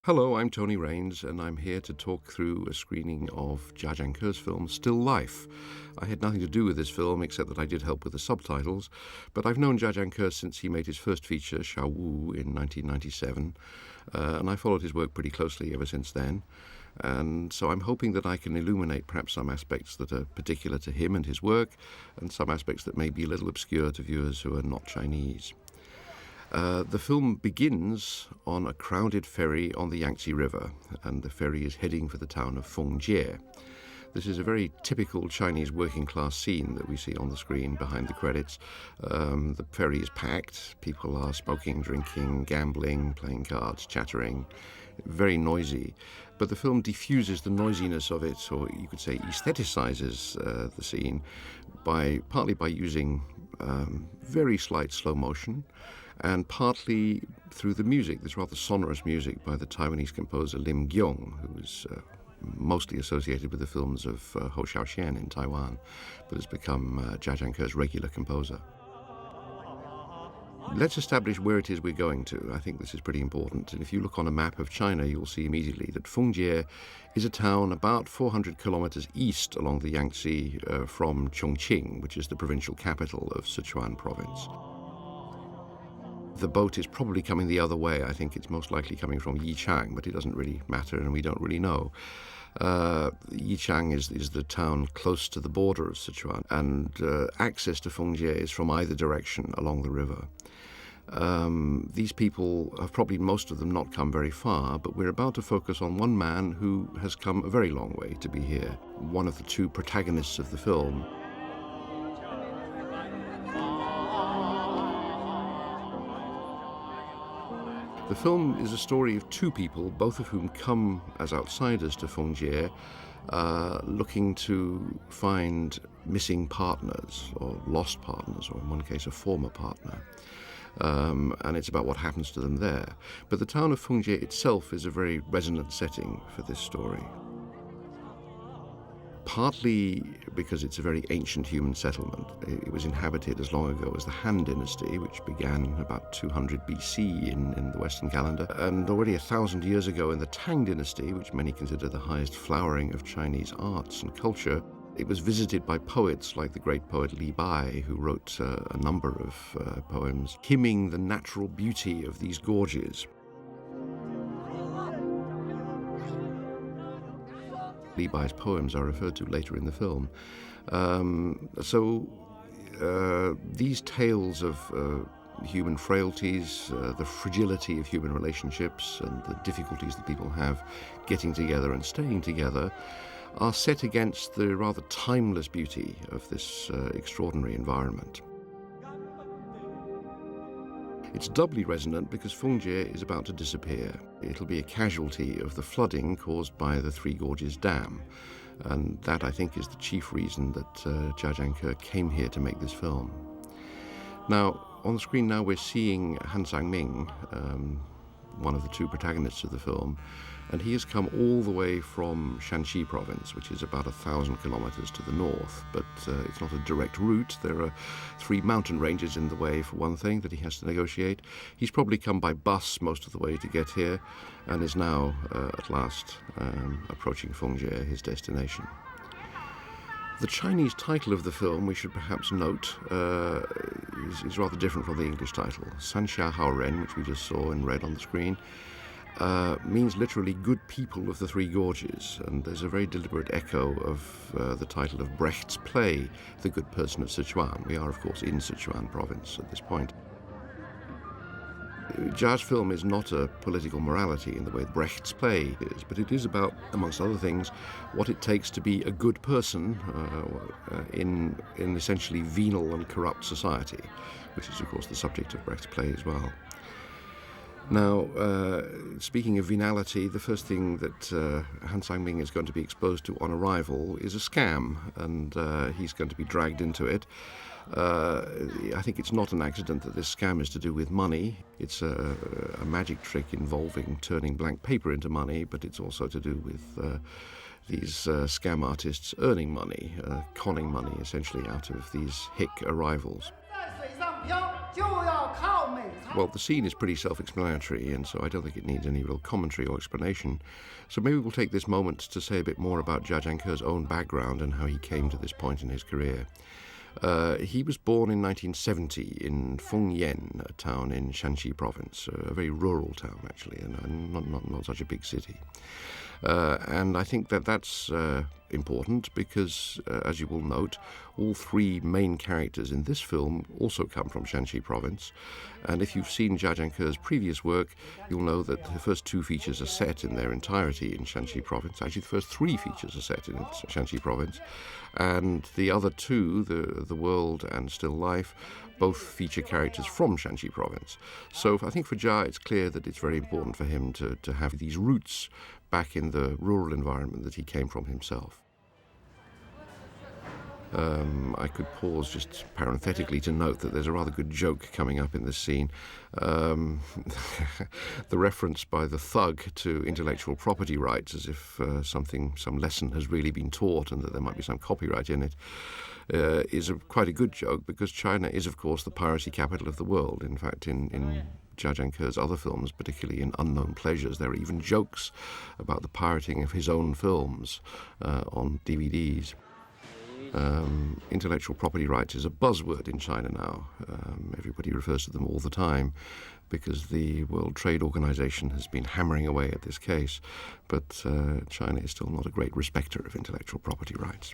Hello, I'm Tony Rayns, and I'm here to talk through a screening of Jia Zhangke's film Still Life. I had nothing to do with this film except that I did help with the subtitles, but I've known Jia Zhangke since he made his first feature, Xiao Wu, in 1997, and I followed his work pretty closely ever since then. And so I'm hoping that I can illuminate perhaps some aspects that are particular to him and his work, and some aspects that may be a little obscure to viewers who are not Chinese. The film begins on a crowded ferry on the Yangtze River, and the ferry is heading for the town of Fengjie. This is a very typical Chinese working-class scene that we see on the screen behind the credits. The ferry is packed. People are smoking, drinking, gambling, playing cards, chattering. Very noisy. But the film diffuses the noisiness of it, or you could say aestheticizes the scene, partly by using very slight slow motion, and partly through the music, this rather sonorous music by the Taiwanese composer Lim Gyong, who is mostly associated with the films of Ho Xiaoxian in Taiwan, but has become Jia Zhangke's regular composer. Let's establish where it is we're going to. I think this is pretty important. And if you look on a map of China, you'll see immediately that Fengjie is a town about 400 kilometers east along the Yangtze from Chongqing, which is the provincial capital of Sichuan province. The boat is probably coming the other way. I think it's most likely coming from Yichang, but it doesn't really matter, and we don't really know. Yichang is the town close to the border of Sichuan, and access to Fengjie is from either direction along the river. These people have probably, most of them, not come very far, but we're about to focus on one man who has come a very long way to be here, one of the two protagonists of the film. The film is a story of two people, both of whom come as outsiders to Fengjie, looking to find missing partners or lost partners, or in one case a former partner. And it's about what happens to them there. But the town of Fengjie itself is a very resonant setting for this story. Partly because it's a very ancient human settlement. It was inhabited as long ago as the Han Dynasty, which began about 200 BC in the Western calendar, and already 1,000 years ago in the Tang Dynasty, which many consider the highest flowering of Chinese arts and culture. It was visited by poets like the great poet Li Bai, who wrote a number of poems hymning the natural beauty of these gorges. Li Bai's poems are referred to later in the film. These tales of human frailties, the fragility of human relationships, and the difficulties that people have getting together and staying together are set against the rather timeless beauty of this extraordinary environment. It's doubly resonant because Fengjie is about to disappear. It'll be a casualty of the flooding caused by the Three Gorges Dam, and that, I think, is the chief reason that Jia Zhangke came here to make this film. Now, on the screen now we're seeing Han Sang-ming, one of the two protagonists of the film, and he has come all the way from Shanxi province, which is about 1,000 kilometers to the north, but it's not a direct route. There are 3 mountain ranges in the way, for one thing, that he has to negotiate. He's probably come by bus most of the way to get here, and is now, at last, approaching Fengjie, his destination. The Chinese title of the film, we should perhaps note, is rather different from the English title. Sanxia Hao Ren, which we just saw and read on the screen, means literally good people of the Three Gorges, and there's a very deliberate echo of the title of Brecht's play, The Good Person of Sichuan. We are, of course, in Sichuan province at this point. Jia's film is not a political morality in the way Brecht's play is, but it is about, amongst other things, what it takes to be a good person in essentially venal and corrupt society, which is, of course, the subject of Brecht's play as well. Now, speaking of venality, the first thing that Han Sang-ming is going to be exposed to on arrival is a scam, and he's going to be dragged into it. I think it's not an accident that this scam is to do with money. It's a magic trick involving turning blank paper into money, but it's also to do with these scam artists earning money, conning money essentially out of these hick arrivals. Well, the scene is pretty self-explanatory, and so I don't think it needs any real commentary or explanation. So maybe we'll take this moment to say a bit more about Jia Zhangke's own background and how he came to this point in his career. He was born in 1970 in Fengyan, a town in Shanxi province, a very rural town actually, and not such a big city. And I think that that's important because, as you will note, all three main characters in this film also come from Shanxi province. And if you've seen Jia Zhangke's previous work, you'll know that the first two features are set in their entirety in Shanxi province. Actually, the first three features are set in Shanxi province. And the other two, The World and Still Life, both feature characters from Shanxi province. So I think for Jia, it's clear that it's very important for him to have these roots back in the rural environment that he came from himself. I could pause just parenthetically to note that there's a rather good joke coming up in this scene. The reference by the thug to intellectual property rights, as if some lesson has really been taught and that there might be some copyright in it, is quite a good joke because China is, of course, the piracy capital of the world. In fact, in Jia Zhangke's other films, particularly in Unknown Pleasures, there are even jokes about the pirating of his own films on DVDs. Intellectual property rights is a buzzword in China now. Everybody refers to them all the time because the World Trade Organization has been hammering away at this case, but China is still not a great respecter of intellectual property rights.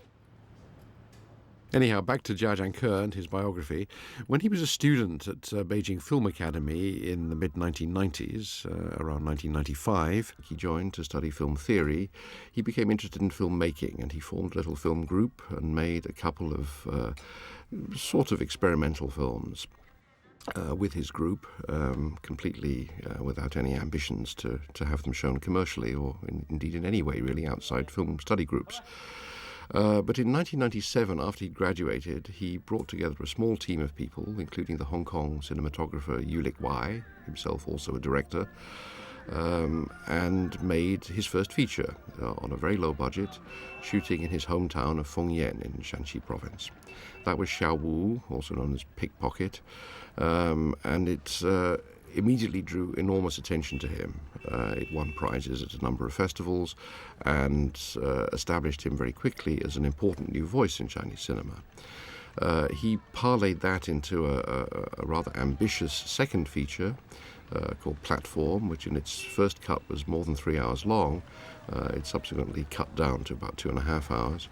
Anyhow, back to Jia Zhangke and his biography. When he was a student at Beijing Film Academy in the mid-1990s, around 1995, he joined to study film theory. He became interested in filmmaking and he formed a little film group and made a couple of sort of experimental films with his group, completely without any ambitions to have them shown commercially or indeed in any way really outside film study groups. But in 1997, after he graduated, he brought together a small team of people, including the Hong Kong cinematographer Yulik Wai, himself also a director, and made his first feature on a very low budget, shooting in his hometown of Fengyan in Shanxi province. That was Xiao Wu, also known as Pickpocket, and it immediately drew enormous attention to him. It won prizes at a number of festivals and established him very quickly as an important new voice in Chinese cinema. He parlayed that into a rather ambitious second feature called Platform, which in its first cut was more than 3 hours long. It subsequently cut down to about 2.5 hours.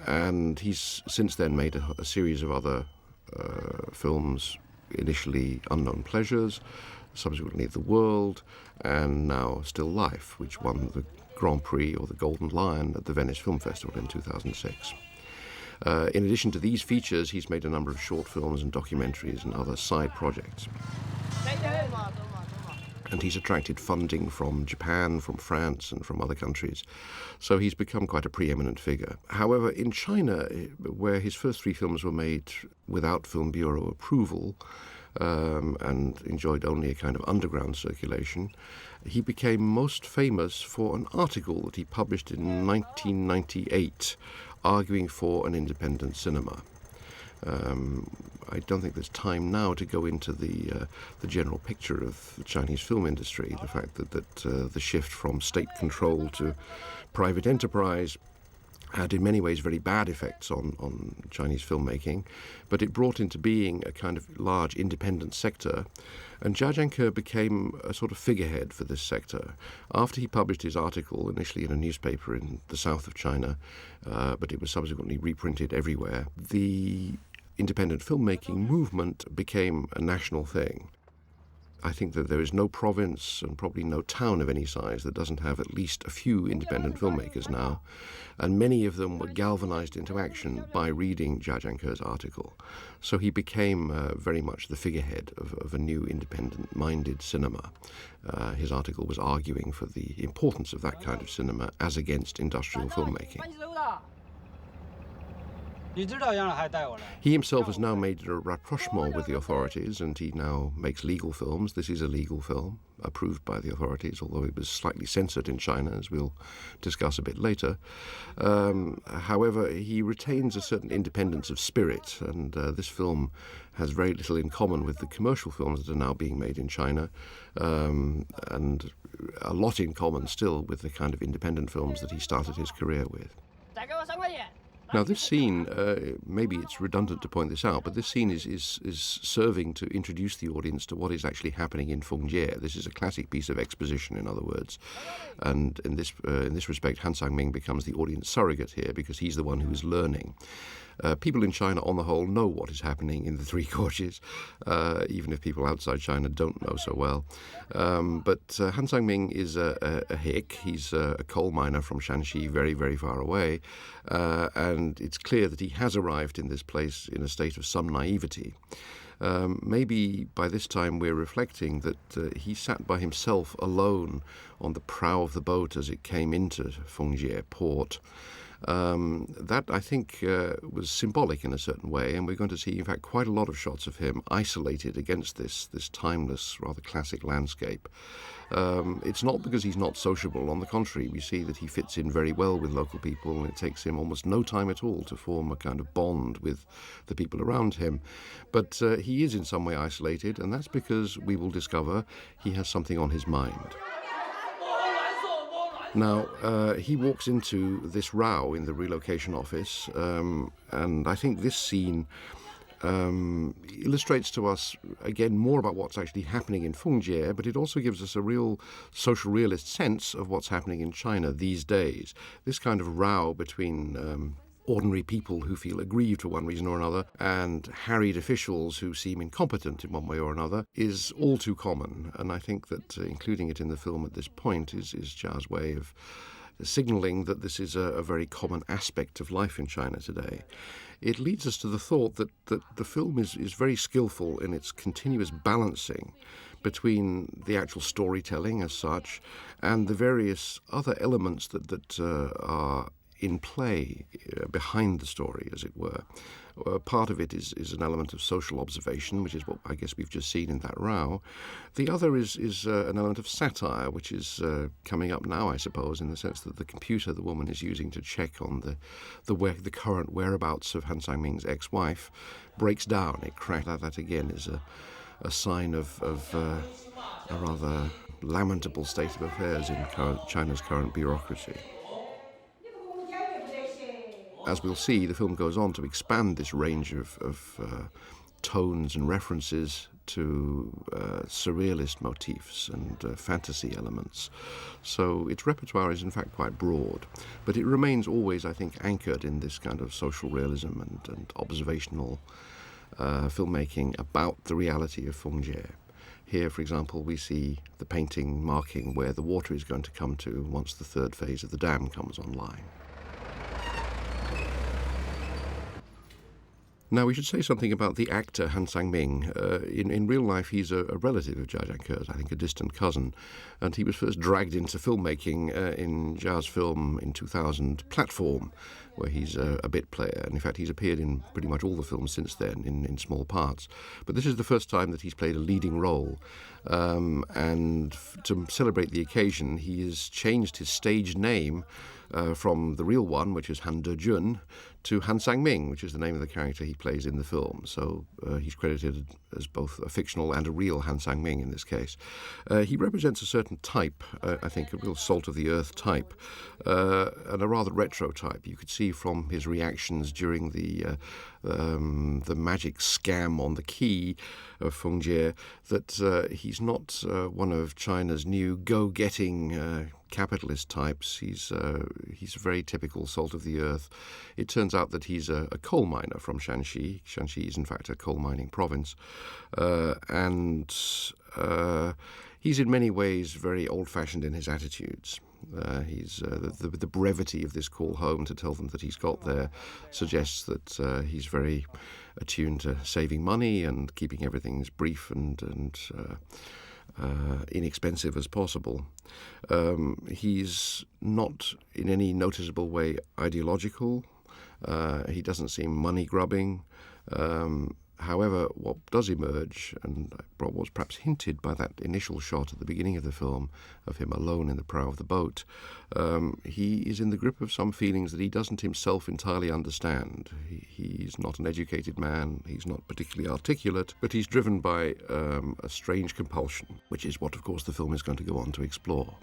And he's since then made a series of other films, initially Unknown Pleasures, subsequently The World, and now Still Life, which won the Grand Prix or the Golden Lion at the Venice Film Festival in 2006. In addition to these features, he's made a number of short films and documentaries and other side projects. And he's attracted funding from Japan, from France, and from other countries. So he's become quite a preeminent figure. However, in China, where his first 3 films were made without Film Bureau approval and enjoyed only a kind of underground circulation, he became most famous for an article that he published in 1998 arguing for an independent cinema. I don't think there's time now to go into the general picture of the Chinese film industry, the fact that the shift from state control to private enterprise had in many ways very bad effects on Chinese filmmaking, but it brought into being a kind of large independent sector, and Jia Zhangke became a sort of figurehead for this sector. After he published his article, initially in a newspaper in the south of China, but it was subsequently reprinted everywhere, the independent filmmaking movement became a national thing. I think that there is no province and probably no town of any size that doesn't have at least a few independent filmmakers now, and many of them were galvanized into action by reading Jia Zhangke's article. So he became very much the figurehead of a new independent-minded cinema. His article was arguing for the importance of that kind of cinema as against industrial filmmaking. He himself has now made a rapprochement with the authorities, and he now makes legal films. This is a legal film, approved by the authorities, although it was slightly censored in China, as we'll discuss a bit later. However, he retains a certain independence of spirit, and this film has very little in common with the commercial films that are now being made in China, and a lot in common still with the kind of independent films that he started his career with. Now, this scene, maybe it's redundant to point this out, but this scene is serving to introduce the audience to what is actually happening in Fengjie. This is a classic piece of exposition, in other words. And in this respect, Han Sang-ming becomes the audience surrogate here because he's the one who is learning. People in China, on the whole, know what is happening in the Three Gorges, even if people outside China don't know so well. But Han Sang-ming is a hick. He's a coal miner from Shanxi, very, very far away. And it's clear that he has arrived in this place in a state of some naivety. Maybe by this time we're reflecting that he sat by himself alone on the prow of the boat as it came into Fengjie port. That, I think, was symbolic in a certain way, and we're going to see, in fact, quite a lot of shots of him isolated against this timeless, rather classic landscape. It's not because he's not sociable. On the contrary, we see that he fits in very well with local people, and it takes him almost no time at all to form a kind of bond with the people around him. But he is in some way isolated, and that's because, we will discover, he has something on his mind. Now, he walks into this row in the relocation office, and I think this scene illustrates to us, again, more about what's actually happening in Fengjie, but it also gives us a real social realist sense of what's happening in China these days. This kind of row between ordinary people who feel aggrieved for one reason or another and harried officials who seem incompetent in one way or another is all too common. And I think that including it in the film at this point is Jia's way of signalling that this is a very common aspect of life in China today. It leads us to the thought that the film is very skillful in its continuous balancing between the actual storytelling as such and the various other elements that are in play behind the story, as it were. Part of it is an element of social observation, which is what I guess we've just seen in that row. The other is an element of satire, which is coming up now, I suppose, in the sense that the computer the woman is using to check on the current whereabouts of Han Sang-ming's ex-wife breaks down. It cracks. That again is a sign of a rather lamentable state of affairs in China's current bureaucracy. As we'll see, the film goes on to expand this range of tones and references to surrealist motifs and fantasy elements. So its repertoire is in fact quite broad, but it remains always, I think, anchored in this kind of social realism and observational filmmaking about the reality of Fengjie. Here, for example, we see the painting marking where the water is going to come to once the third phase of the dam comes online. Now, we should say something about the actor Han Sang-ming. In real life, he's a relative of Jia Zhangke's, I think a distant cousin, and he was first dragged into filmmaking in Jia's film in 2000, Platform, where he's a bit player. And in fact, he's appeared in pretty much all the films since then, in small parts. But this is the first time that he's played a leading role. And to celebrate the occasion, he has changed his stage name from the real one, which is Han De-jun, to Han Sang-ming, which is the name of the character he plays in the film. So he's credited as both a fictional and a real Han Sang-ming in this case. He represents a certain type, I think, a real salt-of-the-earth type, and a rather retro type. You could see from his reactions during the magic scam on the quay of Fengjie that he's not one of China's new go-getting capitalist types. He's a very typical salt-of-the-earth. It turns out that he's a coal miner from Shanxi. Shanxi is, in fact, a coal mining province. And he's in many ways very old-fashioned in his attitudes. He's the brevity of this call home to tell them that he's got there suggests that he's very attuned to saving money and keeping everything as brief and inexpensive as possible. He's not in any noticeable way ideological. He doesn't seem money-grubbing. However, what does emerge, and what was perhaps hinted by that initial shot at the beginning of the film of him alone in the prow of the boat, he is in the grip of some feelings that he doesn't himself entirely understand. He's not an educated man, he's not particularly articulate, but he's driven by a strange compulsion, which is what, of course, the film is going to go on to explore.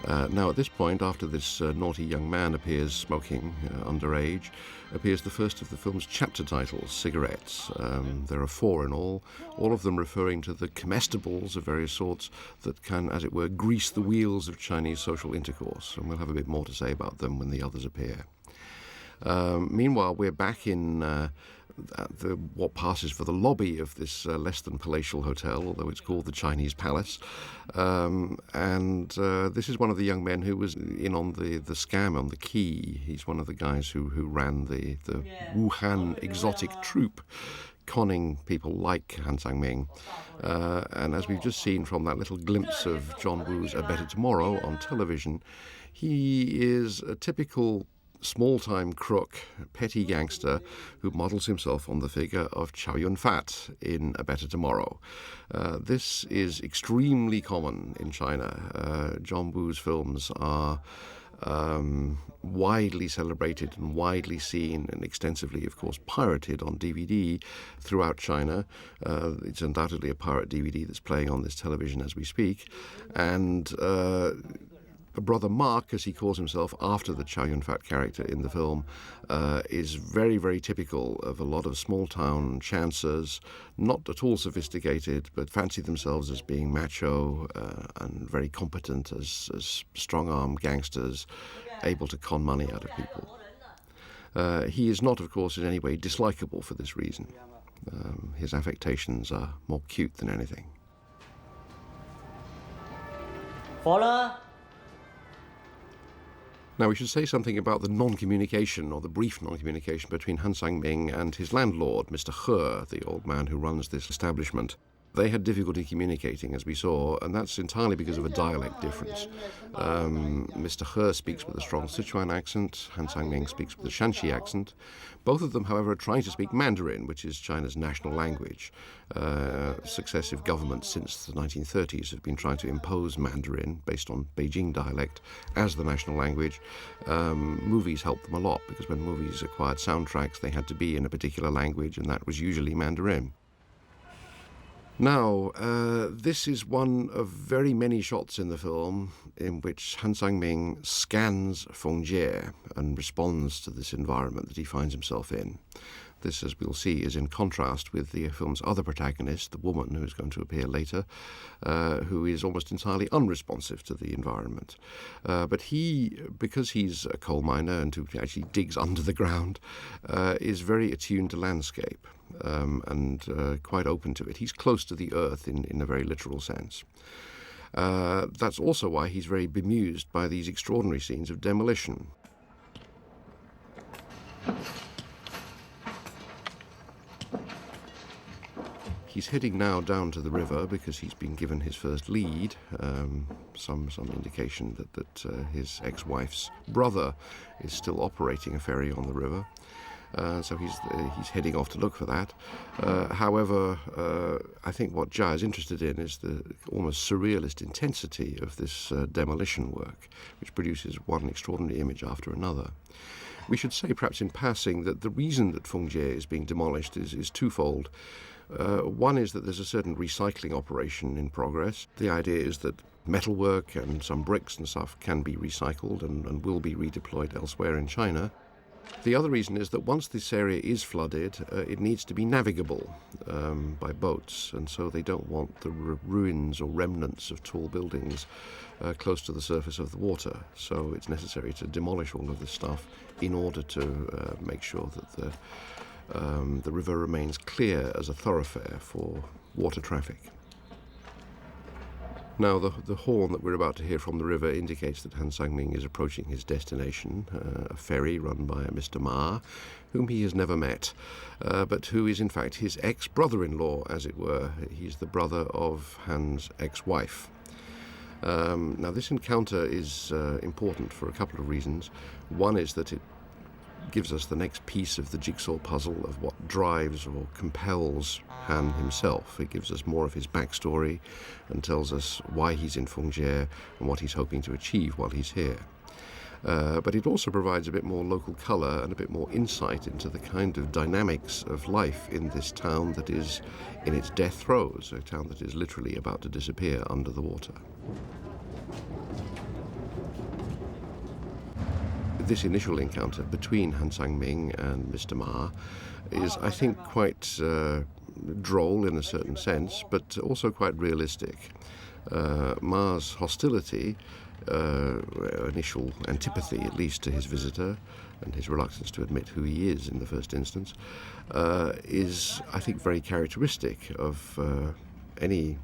Now, at this point, after this naughty young man appears smoking underage, appears the first of the film's chapter titles, Cigarettes. There are 4 in all of them referring to the comestibles of various sorts that can, as it were, grease the wheels of Chinese social intercourse, and we'll have a bit more to say about them when the others appear. Meanwhile, we're back in what passes for the lobby of this less than palatial hotel, although it's called the Chinese Palace. And this is one of the young men who was in on the scam on the quay. He's one of the guys who ran the Wuhan exotic troupe, conning people like Han Sang-ming. And as we've just seen from that little glimpse of John Woo's A Better Tomorrow on television, he is a typical small-time crook, petty gangster who models himself on the figure of Chow Yun-fat in A Better Tomorrow. This is extremely common in China. John Woo's films are widely celebrated and widely seen and extensively, of course, pirated on DVD throughout China. It's undoubtedly a pirate DVD that's playing on this television as we speak. And Brother Mark, as he calls himself after the Chow Yun-fat character in the film, is very, very typical of a lot of small-town chancers, not at all sophisticated, but fancy themselves as being macho and very competent as strong-arm gangsters, able to con money out of people. He is not, of course, in any way dislikable for this reason. His affectations are more cute than anything. Follow. Now, we should say something about the non-communication, or the brief non-communication, between Han Sang-ming and his landlord, Mr. He, the old man who runs this establishment. They had difficulty communicating, as we saw, and that's entirely because of a dialect difference. Mr. He speaks with a strong Sichuan accent, Han Sang-ming speaks with a Shanxi accent. Both of them, however, are trying to speak Mandarin, which is China's national language. Successive governments since the 1930s have been trying to impose Mandarin, based on Beijing dialect, as the national language. Movies helped them a lot, because when movies acquired soundtracks, they had to be in a particular language, and that was usually Mandarin. Now, this is one of very many shots in the film in which Han Sang-ming scans Feng Jie and responds to this environment that he finds himself in. This, as we'll see, is in contrast with the film's other protagonist, the woman who is going to appear later, who is almost entirely unresponsive to the environment. But he, because he's a coal miner and who actually digs under the ground, is very attuned to landscape. And quite open to it. He's close to the earth in a very literal sense. That's also why he's very bemused by these extraordinary scenes of demolition. He's heading now down to the river because he's been given his first lead, some indication that his ex-wife's brother is still operating a ferry on the river. So he's heading off to look for that. However, I think what Jia is interested in is the almost surrealist intensity of this demolition work, which produces one extraordinary image after another. We should say, perhaps in passing, that the reason that Feng Jie is being demolished is twofold. One is that there's a certain recycling operation in progress. The idea is that metalwork and some bricks and stuff can be recycled and will be redeployed elsewhere in China. The other reason is that once this area is flooded, it needs to be navigable by boats, and so they don't want the ruins or remnants of tall buildings close to the surface of the water. So it's necessary to demolish all of this stuff in order to make sure that the river remains clear as a thoroughfare for water traffic. Now, the horn that we're about to hear from the river indicates that Han Sang-ming is approaching his destination, a ferry run by a Mr. Ma, whom he has never met, but who is in fact his ex-brother-in-law, as it were. He's the brother of Han's ex-wife. Now, this encounter is important for a couple of reasons. One is that it gives us the next piece of the jigsaw puzzle of what drives or compels Han himself. It gives us more of his backstory and tells us why he's in Fengjie and what he's hoping to achieve while he's here. But it also provides a bit more local colour and a bit more insight into the kind of dynamics of life in this town that is in its death throes, a town that is literally about to disappear under the water. This initial encounter between Han Sang-ming and Mr. Ma is, I think, quite droll in a certain sense, but also quite realistic. Ma's hostility, initial antipathy at least to his visitor, and his reluctance to admit who he is in the first instance, is, I think, very characteristic of any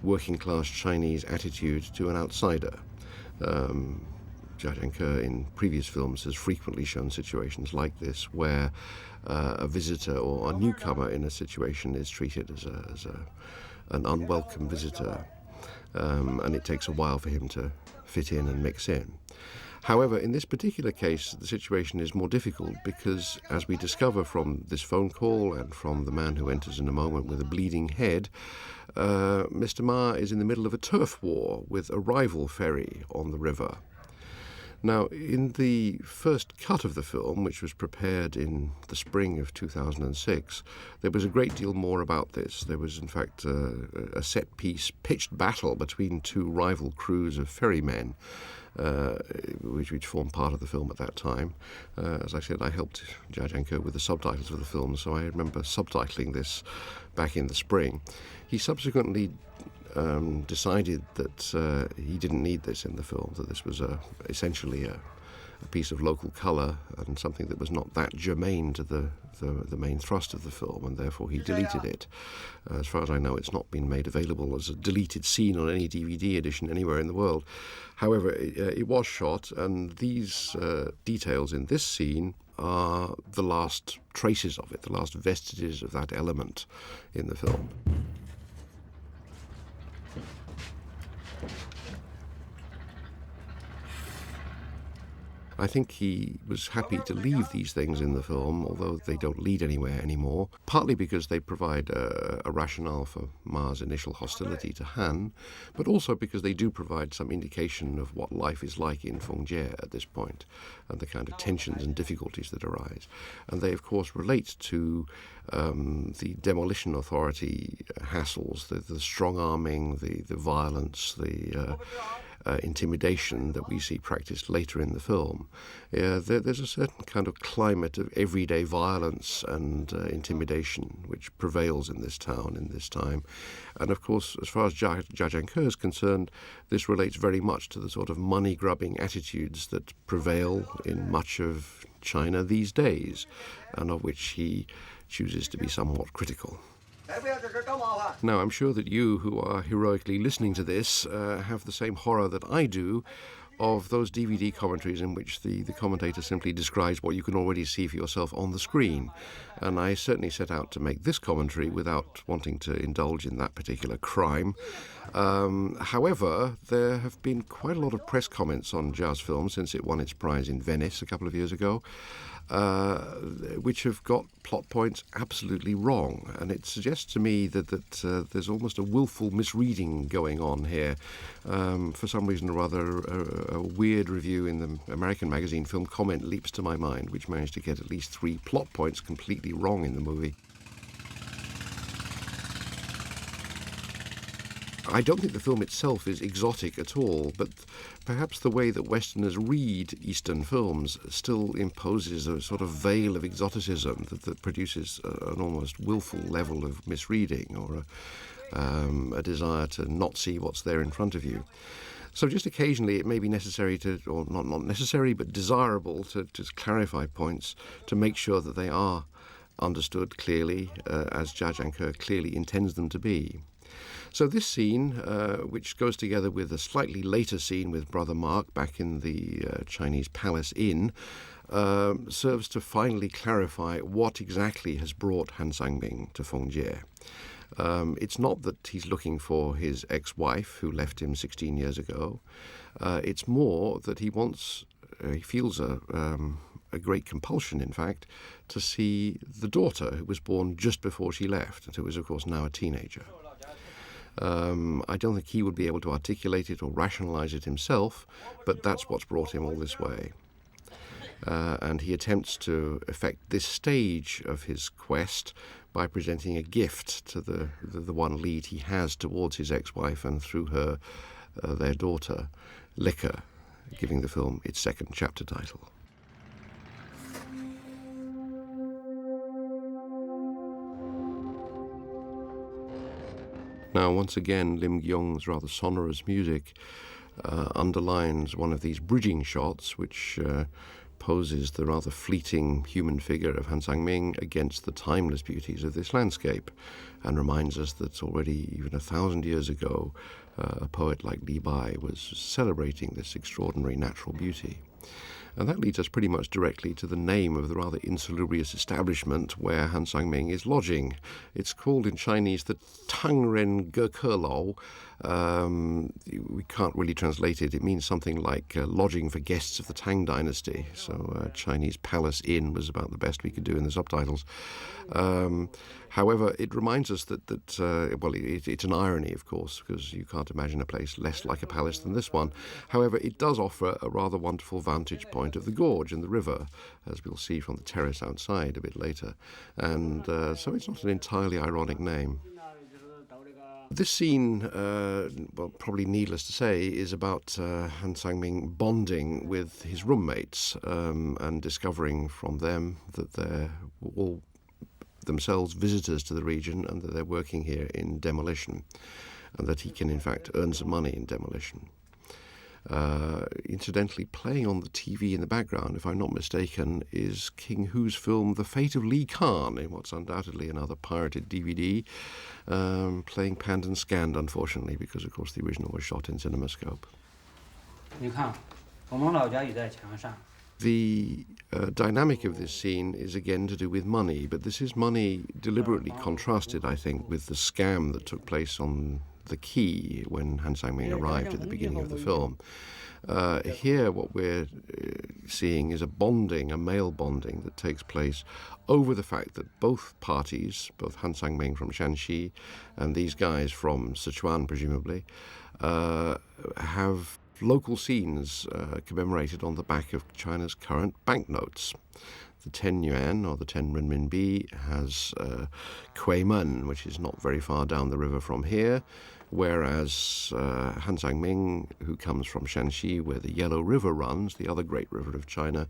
working-class Chinese attitude to an outsider. Jia Zhangke in previous films has frequently shown situations like this where a visitor or a newcomer in a situation is treated as an unwelcome visitor, and it takes a while for him to fit in and mix in. However, in this particular case, the situation is more difficult because, as we discover from this phone call and from the man who enters in a moment with a bleeding head, Mr. Ma is in the middle of a turf war with a rival ferry on the river. Now, in the first cut of the film, which was prepared in the spring of 2006, there was a great deal more about this. There was, in fact, a set-piece pitched battle between two rival crews of ferrymen, which formed part of the film at that time. As I said, I helped Jia Zhangke with the subtitles of the film, so I remember subtitling this back in the spring. He subsequently decided that he didn't need this in the film, that this was essentially a piece of local colour and something that was not that germane to the main thrust of the film, and therefore he deleted it. As far as I know, it's not been made available as a deleted scene on any DVD edition anywhere in the world. However, it was shot, and these details in this scene are the last traces of it, the last vestiges of that element in the film. I think he was happy to leave these things in the film, although they don't lead anywhere anymore, partly because they provide a rationale for Ma's initial hostility to Han, but also because they do provide some indication of what life is like in Fengjie at this point, and the kind of tensions and difficulties that arise. And they, of course, relate to the demolition authority hassles, the strong-arming, the violence, the intimidation that we see practiced later in the film. There's a certain kind of climate of everyday violence and intimidation which prevails in this town in this time. And of course, as far as Jia Zhangke is concerned, this relates very much to the sort of money-grubbing attitudes that prevail in much of China these days, and of which he chooses to be somewhat critical. Now, I'm sure that you, who are heroically listening to this, have the same horror that I do of those DVD commentaries in which the commentator simply describes what you can already see for yourself on the screen. And I certainly set out to make this commentary without wanting to indulge in that particular crime. However, there have been quite a lot of press comments on Jia's film since it won its prize in Venice a couple of years ago, which have got plot points absolutely wrong. And it suggests to me that there's almost a willful misreading going on here. For some reason or other, a weird review in the American magazine Film Comment leaps to my mind, which managed to get at least 3 plot points completely wrong in the movie. I don't think the film itself is exotic at all, but perhaps the way that Westerners read Eastern films still imposes a sort of veil of exoticism that produces an almost willful level of misreading, or a desire to not see what's there in front of you. So just occasionally it may be necessary to, or not necessary, but desirable to clarify points to make sure that they are understood clearly, as Jia Zhangke clearly intends them to be. So this scene, which goes together with a slightly later scene with Brother Mark back in the Chinese Palace Inn, serves to finally clarify what exactly has brought Han Sang-ming to Fengjie. It's not that he's looking for his ex-wife who left him 16 years ago. It's more that he feels a a great compulsion, in fact, to see the daughter who was born just before she left, and who is, of course, now a teenager. I don't think he would be able to articulate it or rationalize it himself, but that's what's brought him all this way. And he attempts to effect this stage of his quest by presenting a gift to the one lead he has towards his ex-wife, and through her, their daughter, liquor, giving the film its second chapter title. Now, once again, Lim Gyong's rather sonorous music underlines one of these bridging shots, which poses the rather fleeting human figure of Han Sang-ming against the timeless beauties of this landscape, and reminds us that already even 1,000 years ago, a poet like Li Bai was celebrating this extraordinary natural beauty. And that leads us pretty much directly to the name of the rather insalubrious establishment where Han Sang-ming is lodging. It's called in Chinese the Tangren Gekelao. We can't really translate it. It means something like lodging for guests of the Tang dynasty. So Chinese Palace Inn was about the best we could do in the subtitles. However, it reminds us that it's an irony, of course, because you can't imagine a place less like a palace than this one. However, it does offer a rather wonderful vantage point of the gorge and the river, as we'll see from the terrace outside a bit later. And so it's not an entirely ironic name. This scene, probably needless to say, is about Han Sang-ming bonding with his roommates and discovering from them that they're all themselves visitors to the region, and that they're working here in demolition, and that he can in fact earn some money in demolition. Incidentally, playing on the TV in the background, if I'm not mistaken, is King Hu's film The Fate of Li Khan, in what's undoubtedly another pirated DVD, playing panned and scanned, unfortunately, because of course the original was shot in CinemaScope. The dynamic of this scene is again to do with money, but this is money deliberately contrasted, I think, with the scam that took place on the quay when Han Sang-ming arrived at the beginning of the film. Here what we're seeing is a male bonding that takes place over the fact that both parties, both Han Sang-ming from Shanxi and these guys from Sichuan presumably, have local scenes commemorated on the back of China's current banknotes. The 10 yuan, or the 10 renminbi, has Kuimen, which is not very far down the river from here, whereas Han Sang-ming, who comes from Shanxi, where the Yellow River runs, the other great river of China,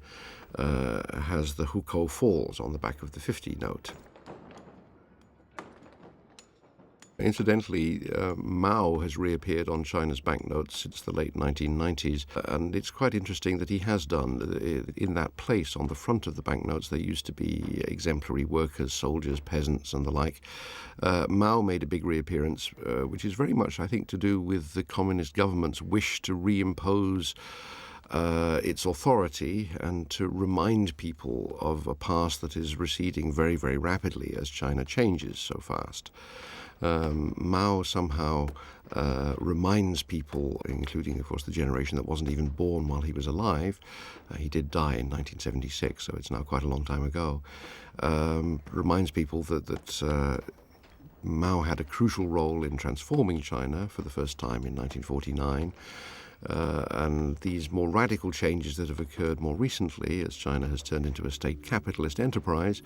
has the Hukou Falls on the back of the 50 note. Incidentally, Mao has reappeared on China's banknotes since the late 1990s, and it's quite interesting that he has done. In that place on the front of the banknotes, there used to be exemplary workers, soldiers, peasants, and the like. Mao made a big reappearance, which is very much, I think, to do with the communist government's wish to reimpose its authority and to remind people of a past that is receding very, very rapidly as China changes so fast. Mao somehow reminds people, including, of course, the generation that wasn't even born while he was alive. He did die in 1976, so it's now quite a long time ago. Reminds people that Mao had a crucial role in transforming China for the first time in 1949. And these more radical changes that have occurred more recently as China has turned into a state capitalist enterprise,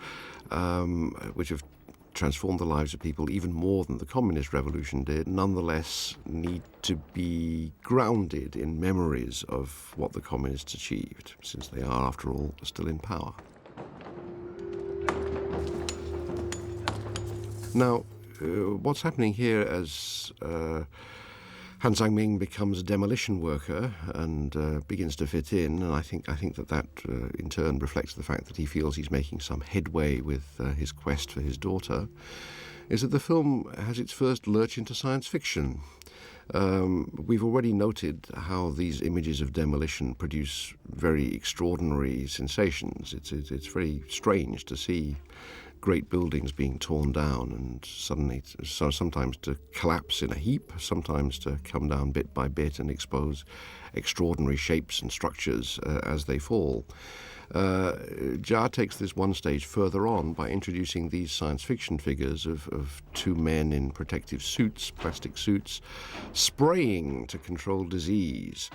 which have transformed the lives of people even more than the communist revolution did, nonetheless need to be grounded in memories of what the communists achieved, since they are, after all, still in power. Now, what's happening here as Han Sang-ming becomes a demolition worker and begins to fit in, and I think that in turn reflects the fact that he feels he's making some headway with his quest for his daughter, is that the film has its first lurch into science fiction. We've already noted how these images of demolition produce very extraordinary sensations. It's very strange to see great buildings being torn down and suddenly, so sometimes to collapse in a heap, sometimes to come down bit by bit and expose extraordinary shapes and structures as they fall. Jia takes this one stage further on by introducing these science fiction figures of two men in protective suits, plastic suits, spraying to control disease.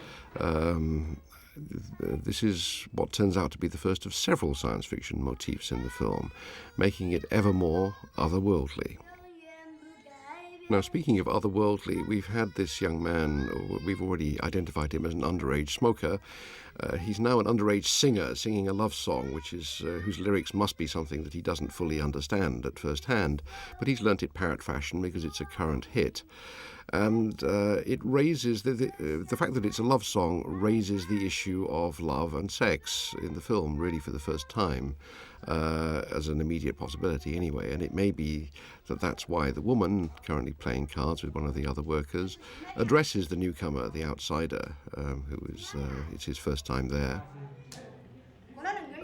This is what turns out to be the first of several science fiction motifs in the film, making it ever more otherworldly. Now, speaking of otherworldly, we've had this young man, we've already identified him as an underage smoker. He's now an underage singer singing a love song, whose lyrics must be something that he doesn't fully understand at first hand, but he's learnt it parrot fashion because it's a current hit. And it raises, the fact that it's a love song raises the issue of love and sex in the film, really for the first time, as an immediate possibility anyway. And it may be that that's why the woman, currently playing cards with one of the other workers, addresses the newcomer, the outsider, it's his first time there.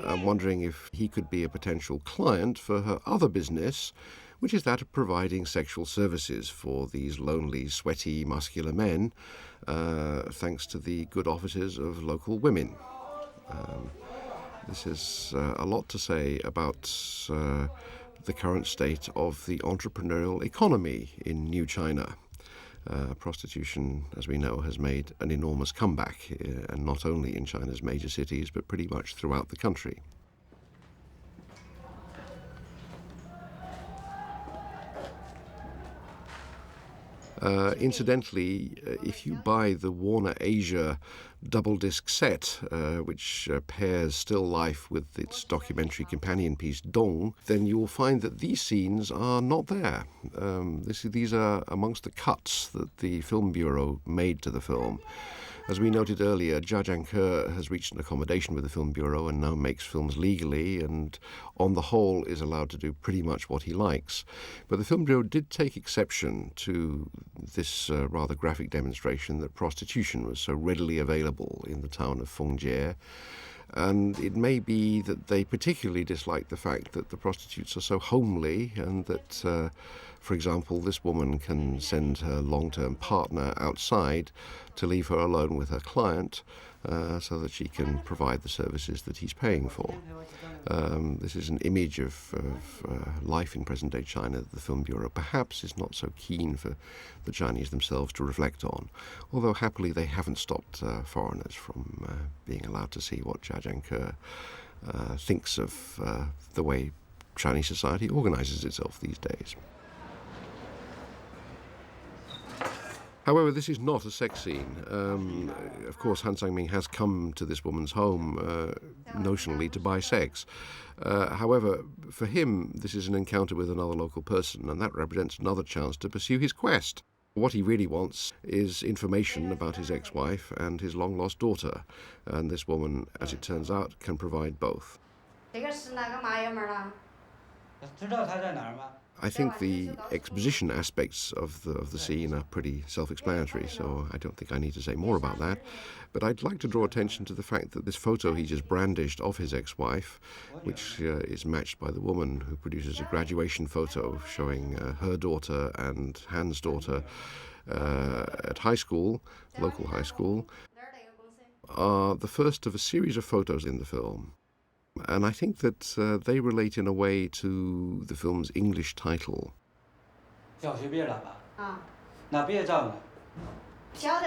I'm wondering if he could be a potential client for her other business, which is that of providing sexual services for these lonely, sweaty, muscular men, thanks to the good offices of local women. This is a lot to say about the current state of the entrepreneurial economy in New China. Prostitution, as we know, has made an enormous comeback, and not only in China's major cities, but pretty much throughout the country. Incidentally, if you buy the Warner Asia double-disc set, which pairs still life with its documentary companion piece Dong, then you will find that these scenes are not there. These are amongst the cuts that the Film Bureau made to the film. As we noted earlier, Jia Jiangke has reached an accommodation with the Film Bureau and now makes films legally and, on the whole, is allowed to do pretty much what he likes. But the Film Bureau did take exception to this rather graphic demonstration that prostitution was so readily available in the town of Fengjie. And it may be that they particularly dislike the fact that the prostitutes are so homely and that, for example, this woman can send her long-term partner outside to leave her alone with her client so that she can provide the services that he's paying for. This is an image of life in present-day China that the Film Bureau perhaps is not so keen for the Chinese themselves to reflect on, although happily they haven't stopped foreigners from being allowed to see what Jia Jiangke thinks of the way Chinese society organizes itself these days. However, this is not a sex scene. Of course, Han Sang-ming has come to this woman's home notionally to buy sex. However, for him, this is an encounter with another local person, and that represents another chance to pursue his quest. What he really wants is information about his ex-wife and his long-lost daughter, and this woman, as it turns out, can provide both. I think the exposition aspects of the scene are pretty self-explanatory, so I don't think I need to say more about that. But I'd like to draw attention to the fact that this photo he just brandished of his ex-wife, which is matched by the woman who produces a graduation photo showing her daughter and Han's daughter at high school, local high school, are the first of a series of photos in the film. And I think that they relate in a way to the film's English title.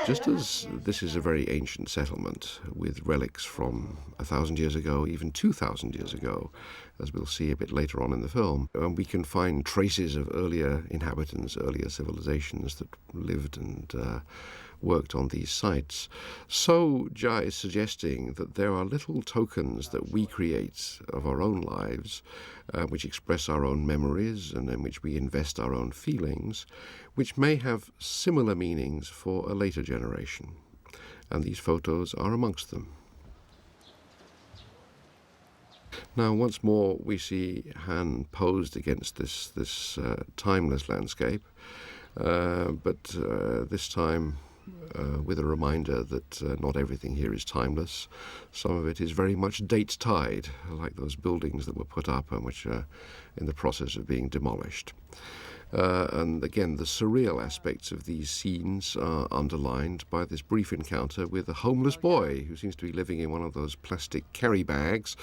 Just as this is a very ancient settlement with relics from 1,000 years ago, even 2,000 years ago, as we'll see a bit later on in the film, and we can find traces of earlier inhabitants, earlier civilizations that lived and worked on these sites. So Jia is suggesting that there are little tokens that we create of our own lives, which express our own memories and in which we invest our own feelings, which may have similar meanings for a later generation. And these photos are amongst them. Now, once more, we see Han posed against this timeless landscape, but this time with a reminder that not everything here is timeless. Some of it is very much date-tied, like those buildings that were put up and which are in the process of being demolished. And again, the surreal aspects of these scenes are underlined by this brief encounter with a homeless boy who seems to be living in one of those plastic carry bags,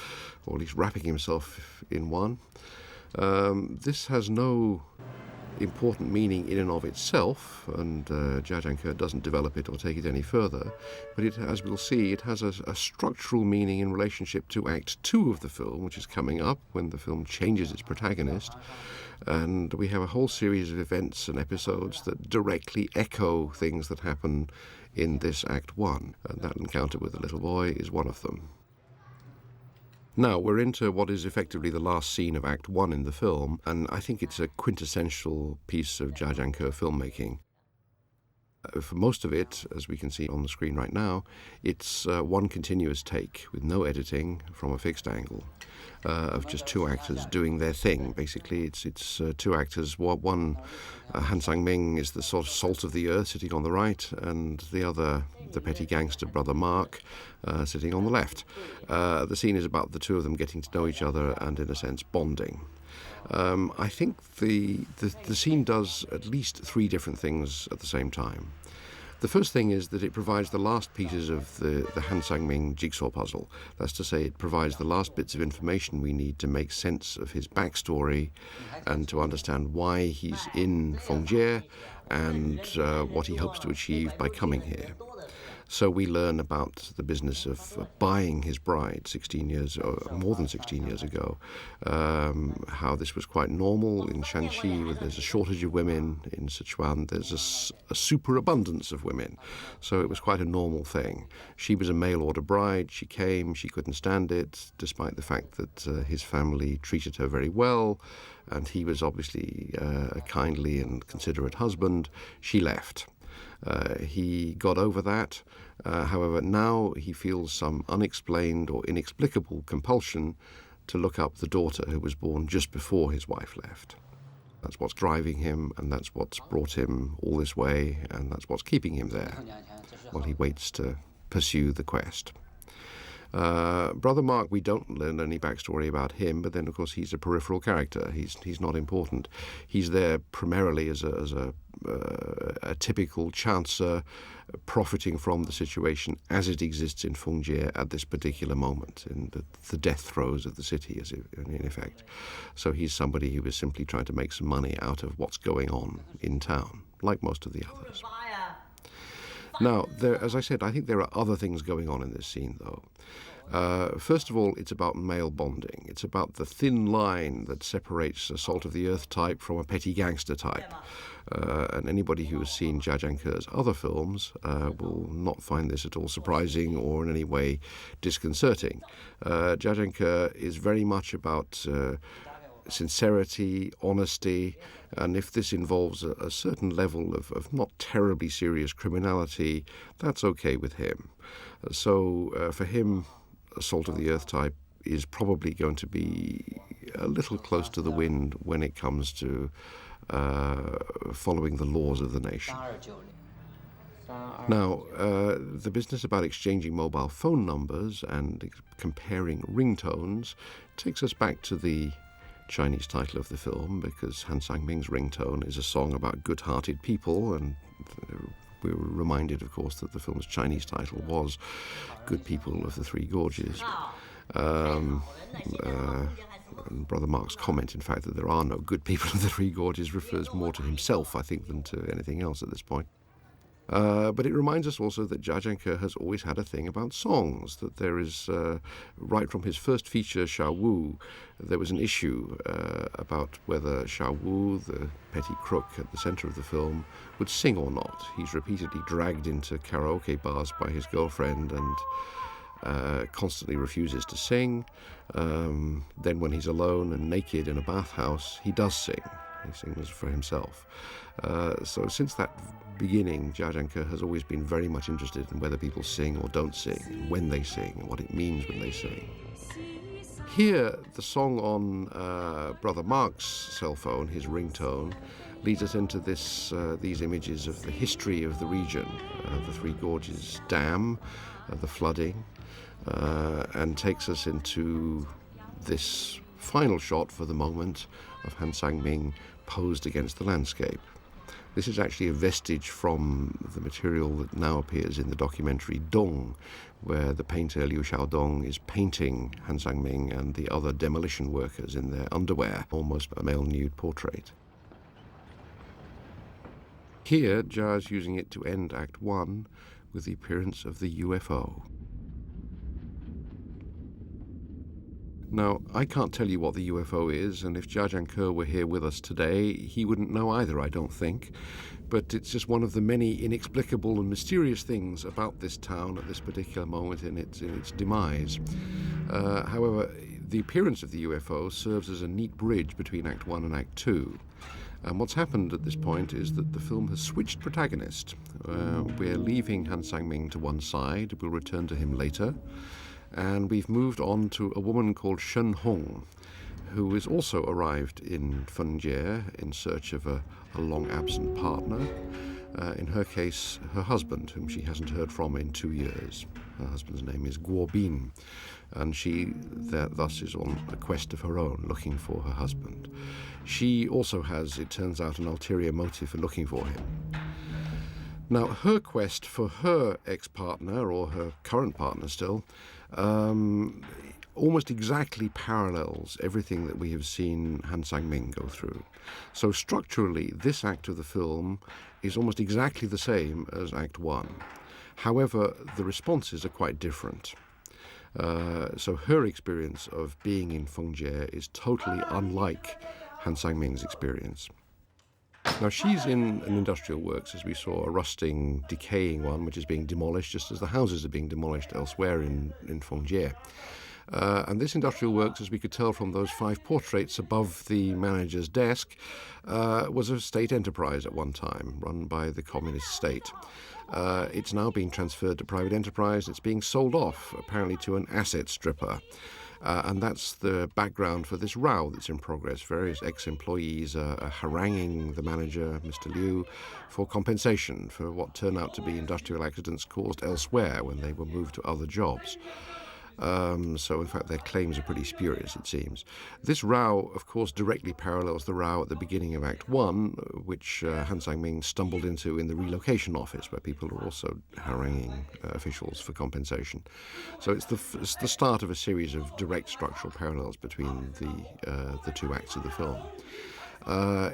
or at least wrapping himself in one. This has no important meaning in and of itself, and Jia doesn't develop it or take it any further, but it, as we'll see, it has a structural meaning in relationship to Act 2 of the film, which is coming up when the film changes its protagonist, and we have a whole series of events and episodes that directly echo things that happen in this Act 1, and that encounter with the little boy is one of them. Now, we're into what is effectively the last scene of Act 1 in the film, and I think it's a quintessential piece of Jia filmmaking. For most of it, as we can see on the screen right now, it's one continuous take with no editing from a fixed angle of just two actors doing their thing. Basically, it's two actors. One, Han Sang-ming, is the sort of salt of the earth sitting on the right, and the other, the petty gangster brother Mark, sitting on the left. The scene is about the two of them getting to know each other and, in a sense, bonding. I think the scene does at least three different things at the same time. The first thing is that it provides the last pieces of the Han Sang-ming jigsaw puzzle. That's to say, it provides the last bits of information we need to make sense of his backstory and to understand why he's in Fongjie and what he hopes to achieve by coming here. So we learn about the business of buying his bride 16 years, or more than 16 years ago, how this was quite normal in Shanxi, where there's a shortage of women. In Sichuan, there's a superabundance of women. So it was quite a normal thing. She was a mail-order bride. She came. She couldn't stand it, despite the fact that his family treated her very well, and he was obviously a kindly and considerate husband. She left. He got over that. However, now he feels some unexplained or inexplicable compulsion to look up the daughter who was born just before his wife left. That's what's driving him, and that's what's brought him all this way, and that's what's keeping him there while he waits to pursue the quest. Brother Mark, we don't learn any backstory about him, but then, of course, he's a peripheral character. He's not important. He's there primarily as a typical chancer profiting from the situation as it exists in Fongjie at this particular moment, in the death throes of the city, in effect. So he's somebody who is simply trying to make some money out of what's going on in town, like most of the others. Now, as I said, I think there are other things going on in this scene, though. First of all, it's about male bonding. It's about the thin line that separates a salt-of-the-earth type from a petty gangster type. And anybody who has seen Jia other films will not find this at all surprising or in any way disconcerting. Jia is very much about sincerity, honesty, and if this involves a certain level of not terribly serious criminality, that's okay with him. So for him, a salt-of-the-earth type is probably going to be a little close to the wind when it comes to following the laws of the nation. Now, the business about exchanging mobile phone numbers and comparing ringtones takes us back to the Chinese title of the film, because Han Sang-ming's ringtone is a song about good-hearted people, and we were reminded, of course, that the film's Chinese title was Good People of the Three Gorges. And Brother Mark's comment, in fact, that there are no good people of the Three Gorges refers more to himself, I think, than to anything else at this point. But it reminds us also that Jia has always had a thing about songs, that there is, right from his first feature, Xiao Wu, there was an issue about whether Xiao Wu, the petty crook at the center of the film, would sing or not. He's repeatedly dragged into karaoke bars by his girlfriend and constantly refuses to sing. Then when he's alone and naked in a bathhouse, he does sing. He sings for himself. So since that beginning, Jia has always been very much interested in whether people sing or don't sing, and when they sing, and what it means when they sing. Here, the song on Brother Mark's cell phone, his ringtone, leads us into these images of the history of the region, the Three Gorges Dam, the flooding, and takes us into this final shot for the moment of Han Sang-ming posed against the landscape. This is actually a vestige from the material that now appears in the documentary Dong, where the painter Liu Xiaodong is painting Han Sang-ming and the other demolition workers in their underwear, almost a male nude portrait. Here, Jia is using it to end Act 1 with the appearance of the UFO. Now, I can't tell you what the UFO is, and if Jia Jiangke were here with us today, he wouldn't know either, I don't think. But it's just one of the many inexplicable and mysterious things about this town at this particular moment in its demise. However, the appearance of the UFO serves as a neat bridge between Act 1 and Act 2. And what's happened at this point is that the film has switched protagonist. We're leaving Han Sang-ming to one side. We'll return to him later. And we've moved on to a woman called Shen Hong, who has also arrived in Fengjie in search of a long-absent partner. In her case, her husband, whom she hasn't heard from in 2 years. Her husband's name is Guo Bin, and she thus is on a quest of her own, looking for her husband. She also has, it turns out, an ulterior motive for looking for him. Now, her quest for her ex-partner, or her current partner still, almost exactly parallels everything that we have seen Han Sang-ming go through. So structurally, this act of the film is almost exactly the same as Act 1. However, the responses are quite different. So her experience of being in Fengjie is totally unlike Han Sang-ming's experience. Now, she's in an industrial works, as we saw, a rusting, decaying one, which is being demolished, just as the houses are being demolished elsewhere in Fengjie. And this industrial works, as we could tell from those 5 portraits above the manager's desk, was a state enterprise at one time, run by the communist state. It's now being transferred to private enterprise. It's being sold off, apparently, to an asset stripper. And that's the background for this row that's in progress. Various ex-employees are haranguing the manager, Mr. Liu, for compensation for what turned out to be industrial accidents caused elsewhere when they were moved to other jobs. So, in fact, their claims are pretty spurious, it seems. This row, of course, directly parallels the row at the beginning of Act 1, which Han Sang-ming stumbled into in the relocation office, where people are also haranguing officials for compensation. So it's the start of a series of direct structural parallels between the 2 acts of the film.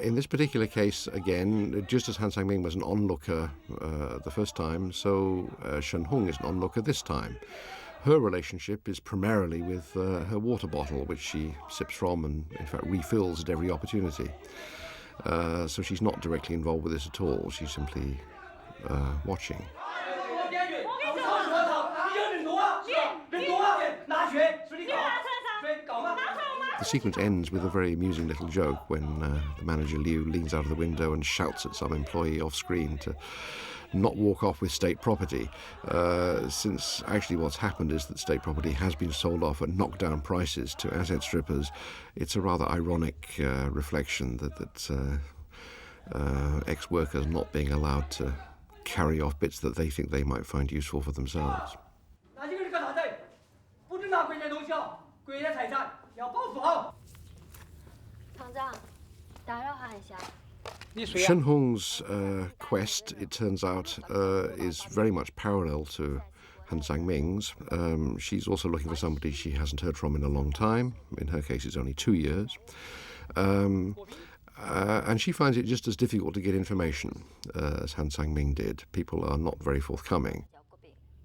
In this particular case, again, just as Han Sang-ming was an onlooker the first time, so Shen Hong is an onlooker this time. Her relationship is primarily with her water bottle, which she sips from and, in fact, refills at every opportunity. So she's not directly involved with this at all. She's simply watching. The sequence ends with a very amusing little joke when the manager Liu leans out of the window and shouts at some employee off-screen to not walk off with state property, since actually what's happened is that state property has been sold off at knockdown prices to asset strippers. It's a rather ironic reflection that ex-workers not being allowed to carry off bits that they think they might find useful for themselves. Shen Hong's quest, it turns out, is very much parallel to Han Sang-ming's. She's also looking for somebody she hasn't heard from in a long time. In her case, it's only 2 years. And she finds it just as difficult to get information as Han Sang-ming did. People are not very forthcoming.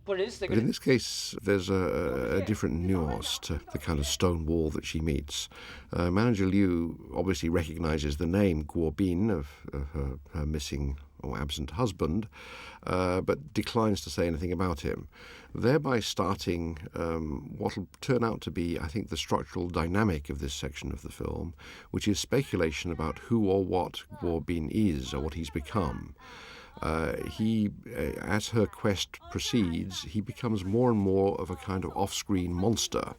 But in this case, there's a different nuance to the kind of stone wall that she meets. Manager Liu obviously recognizes the name Guo Bin of her missing or absent husband, but declines to say anything about him, thereby starting what will turn out to be, I think, the structural dynamic of this section of the film, which is speculation about who or what Guo Bin is or what he's become. As her quest proceeds, he becomes more and more of a kind of off-screen monster.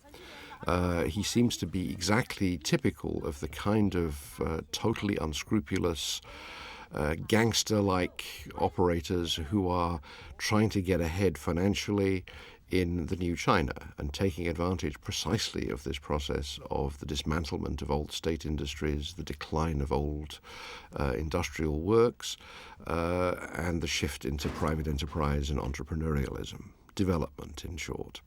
He seems to be exactly typical of the kind of totally unscrupulous, gangster-like operators who are trying to get ahead financially in the new China and taking advantage precisely of this process of the dismantlement of old state industries, the decline of old industrial works, and the shift into private enterprise and entrepreneurialism, development in short.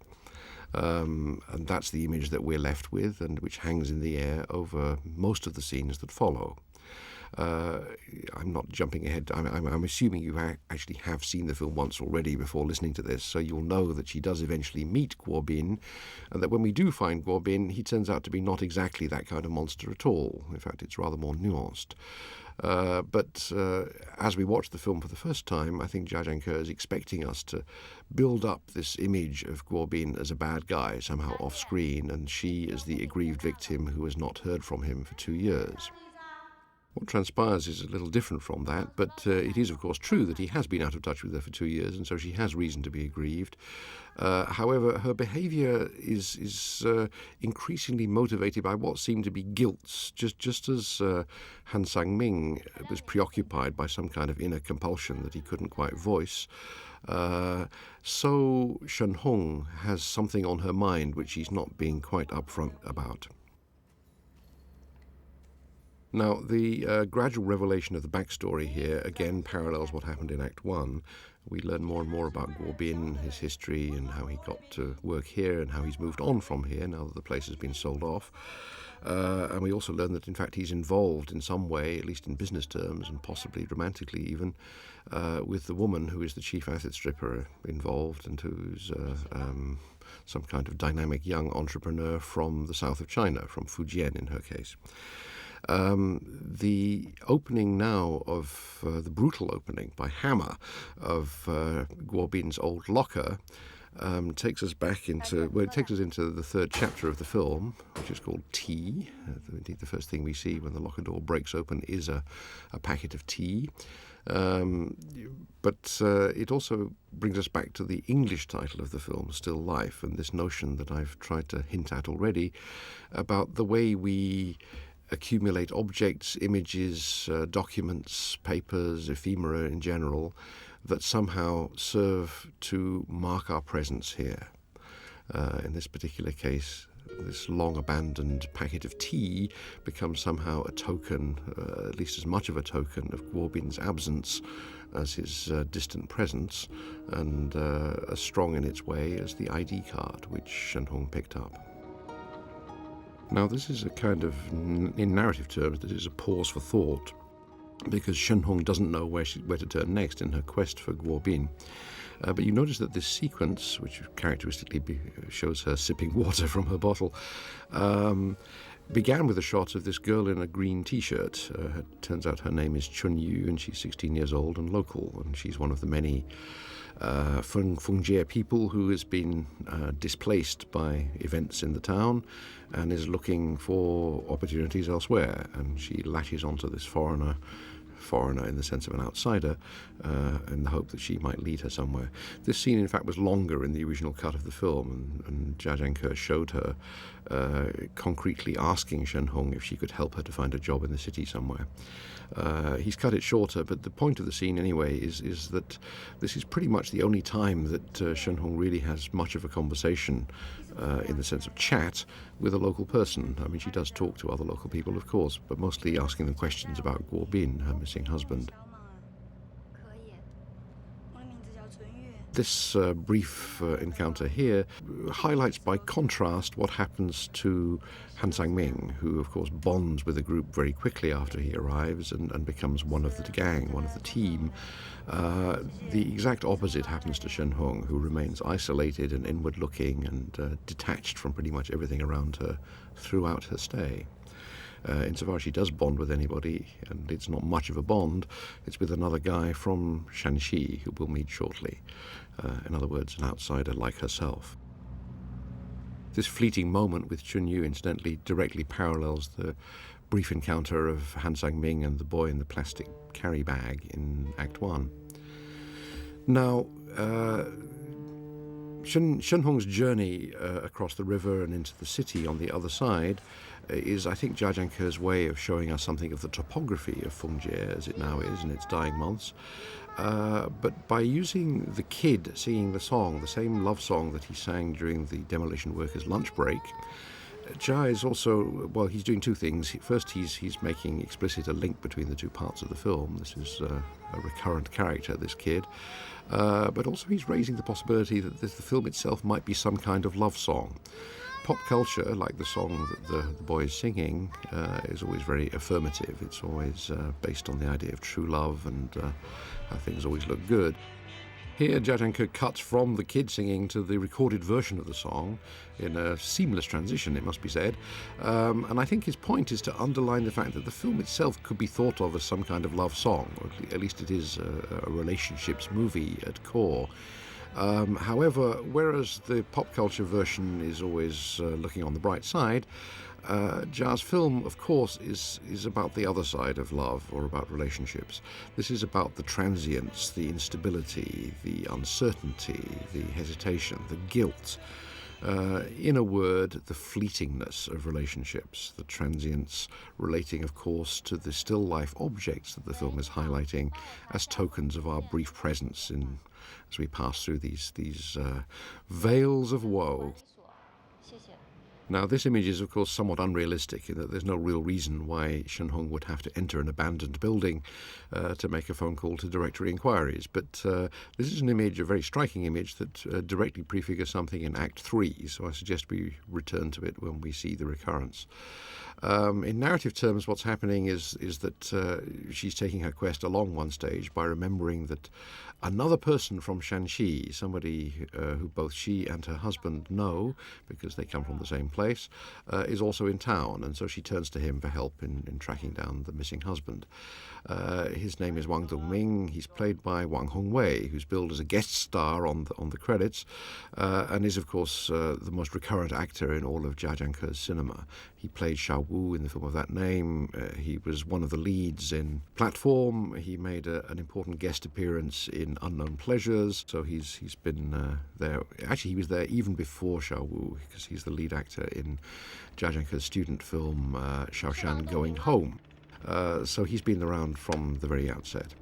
And that's the image that we're left with and which hangs in the air over most of the scenes that follow. I'm not jumping ahead. I'm assuming you actually have seen the film once already before listening to this, so you'll know that she does eventually meet Guo Bin, and that when we do find Guo Bin, he turns out to be not exactly that kind of monster at all. In fact, it's rather more nuanced. But as we watch the film for the first time, I think Jia Zhangke is expecting us to build up this image of Guo Bin as a bad guy, somehow off-screen, and she as the aggrieved victim who has not heard from him for 2 years. What transpires is a little different from that, but it is, of course, true that he has been out of touch with her for 2 years, and so she has reason to be aggrieved. However, her behaviour is increasingly motivated by what seem to be guilts, just as Han Sang-ming was preoccupied by some kind of inner compulsion that he couldn't quite voice. So Shen Hong has something on her mind which she's not being quite upfront about. Now, the gradual revelation of the backstory here again parallels what happened in Act 1. We learn more and more about Guo Bin, his history, and how he got to work here and how he's moved on from here now that the place has been sold off. And we also learn that, in fact, he's involved in some way, at least in business terms, and possibly romantically even, with the woman who is the chief acid stripper involved and who's some kind of dynamic young entrepreneur from the south of China, from Fujian in her case. The opening now of the brutal opening by hammer of Guo Bin's old locker takes us back into, well, it takes us into the third chapter of the film, which is called Tea. Indeed, the first thing we see when the locker door breaks open is a packet of tea. But it also brings us back to the English title of the film, Still Life, and this notion that I've tried to hint at already about the way we accumulate objects, images, documents, papers, ephemera in general, that somehow serve to mark our presence here. In this particular case, this long-abandoned packet of tea becomes somehow a token, at least as much of a token, of Guo Bin's absence as his distant presence, and as strong in its way as the ID card which Shen Hong picked up. Now, this is a kind of, in narrative terms, this is a pause for thought, because Shen Hong doesn't know where to turn next in her quest for Guo Bin. But you notice that this sequence, which characteristically shows her sipping water from her bottle, began with a shot of this girl in a green T-shirt. It turns out her name is Chun Yu, and she's 16 years old and local, and she's one of the many Fungjie people who has been displaced by events in the town and is looking for opportunities elsewhere. And she latches onto this foreigner in the sense of an outsider, in the hope that she might lead her somewhere. This scene, in fact, was longer in the original cut of the film, and Jia Zhangke showed her concretely asking Shen Hong if she could help her to find a job in the city somewhere. He's cut it shorter, but the point of the scene anyway is that this is pretty much the only time that Shen Hong really has much of a conversation in the sense of chat with a local person. I mean, she does talk to other local people, of course, but mostly asking them questions about Guo Bin, her missing husband. This brief encounter here highlights by contrast what happens to Han Sang-ming, who of course bonds with the group very quickly after he arrives and becomes one of the gang, one of the team. The exact opposite happens to Shen Hong, who remains isolated and inward-looking and detached from pretty much everything around her throughout her stay. Insofar as she does bond with anybody, and it's not much of a bond, it's with another guy from Shanxi, who we'll meet shortly. In other words, an outsider like herself. This fleeting moment with Chun Yu, incidentally, directly parallels the brief encounter of Han Sang-ming and the boy in the plastic carry bag in Act 1. Now, Shenhong's journey across the river and into the city on the other side is, I think, Jia Jianke's way of showing us something of the topography of Fengjie as it now is in its dying months. But by using the kid singing the song, the same love song that he sang during the demolition workers' lunch break, Jia is also, well, he's doing two things. First, he's making explicit a link between the two parts of the film. This is a recurrent character, this kid. But also he's raising the possibility that the film itself might be some kind of love song. Pop culture, like the song that the boy is singing, is always very affirmative. It's always based on the idea of true love and how things always look good. Here, Jia Jianke cuts from the kid singing to the recorded version of the song in a seamless transition, it must be said. And I think his point is to underline the fact that the film itself could be thought of as some kind of love song, or at least it is a relationships movie at core. However, whereas the pop culture version is always looking on the bright side, Jia's film, of course, is about the other side of love or about relationships. This is about the transience, the instability, the uncertainty, the hesitation, the guilt. In a word, the fleetingness of relationships, the transience relating, of course, to the still life objects that the film is highlighting as tokens of our brief presence as we pass through these veils of woe. Now, this image is, of course, somewhat unrealistic in that there's no real reason why Shenhong would have to enter an abandoned building to make a phone call to directory inquiries. But this is an image, a very striking image, that directly prefigures something in Act 3, so I suggest we return to it when we see the recurrence. In narrative terms, what's happening is that she's taking her quest along one stage by remembering that another person from Shanxi, somebody who both she and her husband know, because they come from the same place, is also in town, and so she turns to him for help in tracking down the missing husband. His name is Wang Dongming. He's played by Wang Hongwei, who's billed as a guest star on the credits, and is, of course, the most recurrent actor in all of Jia Jianke's cinema. He played Xiao Wu in the film of that name. He was one of the leads in Platform. He made an important guest appearance in Unknown Pleasures, so he's been there. Actually, he was there even before Xiao Wu, because he's the lead actor in Jia Jianke's student film Shaoshan Going Home. So he's been around from the very outset.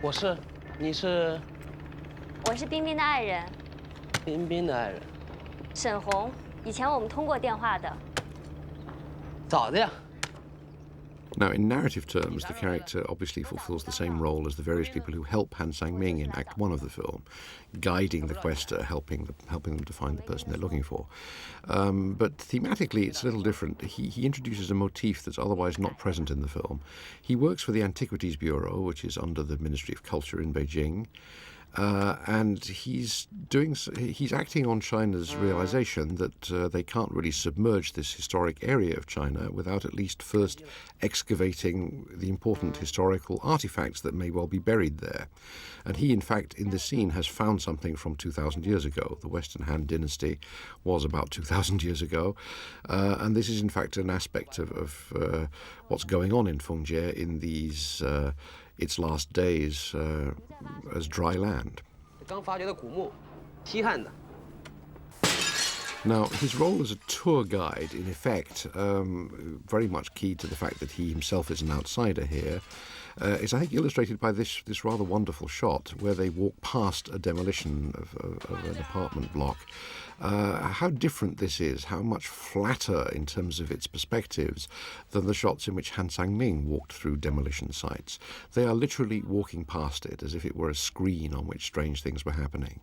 我是，你是？我是彬彬的爱人，彬彬的爱人。沈红，以前我们通过电话的。早的呀。 Now, in narrative terms, the character obviously fulfills the same role as the various people who help Han Sang-ming in Act 1 of the film, guiding the quester, helping them to find the person they're looking for. But thematically, it's a little different. He introduces a motif that's otherwise not present in the film. He works for the Antiquities Bureau, which is under the Ministry of Culture in Beijing. And he's acting on China's realization that they can't really submerge this historic area of China without at least first excavating the important historical artifacts that may well be buried there. And he, in fact, in this scene has found something from 2,000 years ago. The Western Han Dynasty was about 2,000 years ago. And this is, in fact, an aspect of what's going on in Fengjie in these its last days as dry land. Now, his role as a tour guide, in effect, very much keyed to the fact that he himself is an outsider here, is, I think, illustrated by this rather wonderful shot where they walk past a demolition of an apartment block. How different this is, how much flatter in terms of its perspectives than the shots in which Han Sang-ming walked through demolition sites. They are literally walking past it as if it were a screen on which strange things were happening.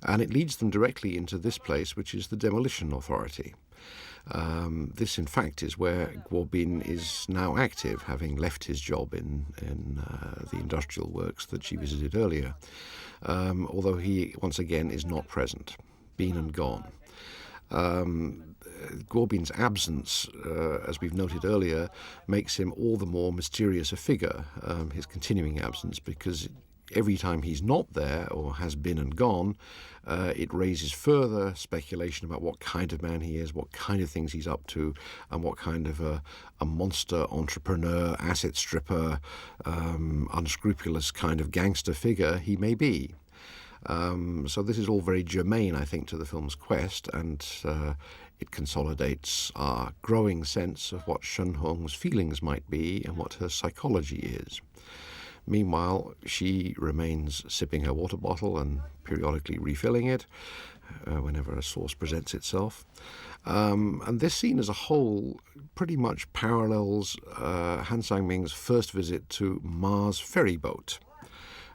And it leads them directly into this place, which is the Demolition Authority. This, in fact, is where Guo Bin is now active, having left his job in the industrial works that she visited earlier, although he, once again, is not present. Been and gone. Guo Bin's absence, as we've noted earlier, makes him all the more mysterious a figure, his continuing absence, because every time he's not there or has been and gone, it raises further speculation about what kind of man he is, what kind of things he's up to, and what kind of a monster entrepreneur, asset stripper, unscrupulous kind of gangster figure he may be. So this is all very germane, I think, to the film's quest, and it consolidates our growing sense of what Shen Hong's feelings might be and what her psychology is. Meanwhile, she remains sipping her water bottle and periodically refilling it whenever a source presents itself. And this scene as a whole pretty much parallels Han Sang-ming's first visit to Ma's ferry boat.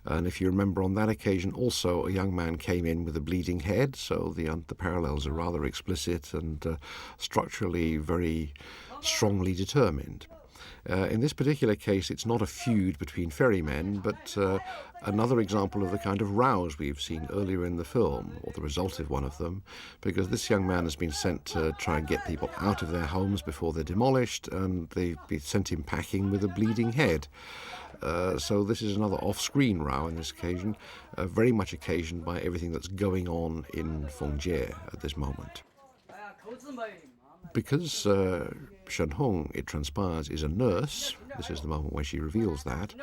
And if you remember, on that occasion also a young man came in with a bleeding head, so the parallels are rather explicit and structurally very strongly determined. In this particular case, it's not a feud between ferrymen, but another example of the kind of rows we've seen earlier in the film, or the result of one of them, because this young man has been sent to try and get people out of their homes before they're demolished, and they've been sent him packing with a bleeding head. So this is another off-screen row in this occasion, very much occasioned by everything that's going on in Fengjie at this moment. Because Shen Hong, it transpires, is a nurse, this is the moment where she reveals that,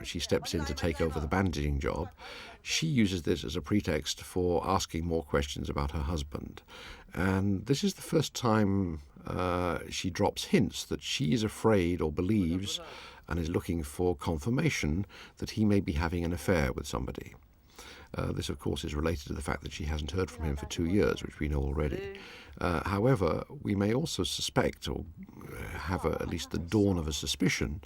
she steps in to take over the bandaging job. She uses this as a pretext for asking more questions about her husband. And this is the first time she drops hints that she is afraid or believes and is looking for confirmation that he may be having an affair with somebody. This, of course, is related to the fact that she hasn't heard from him for 2 years, which we know already. However, we may also suspect, or have at least the dawn of a suspicion,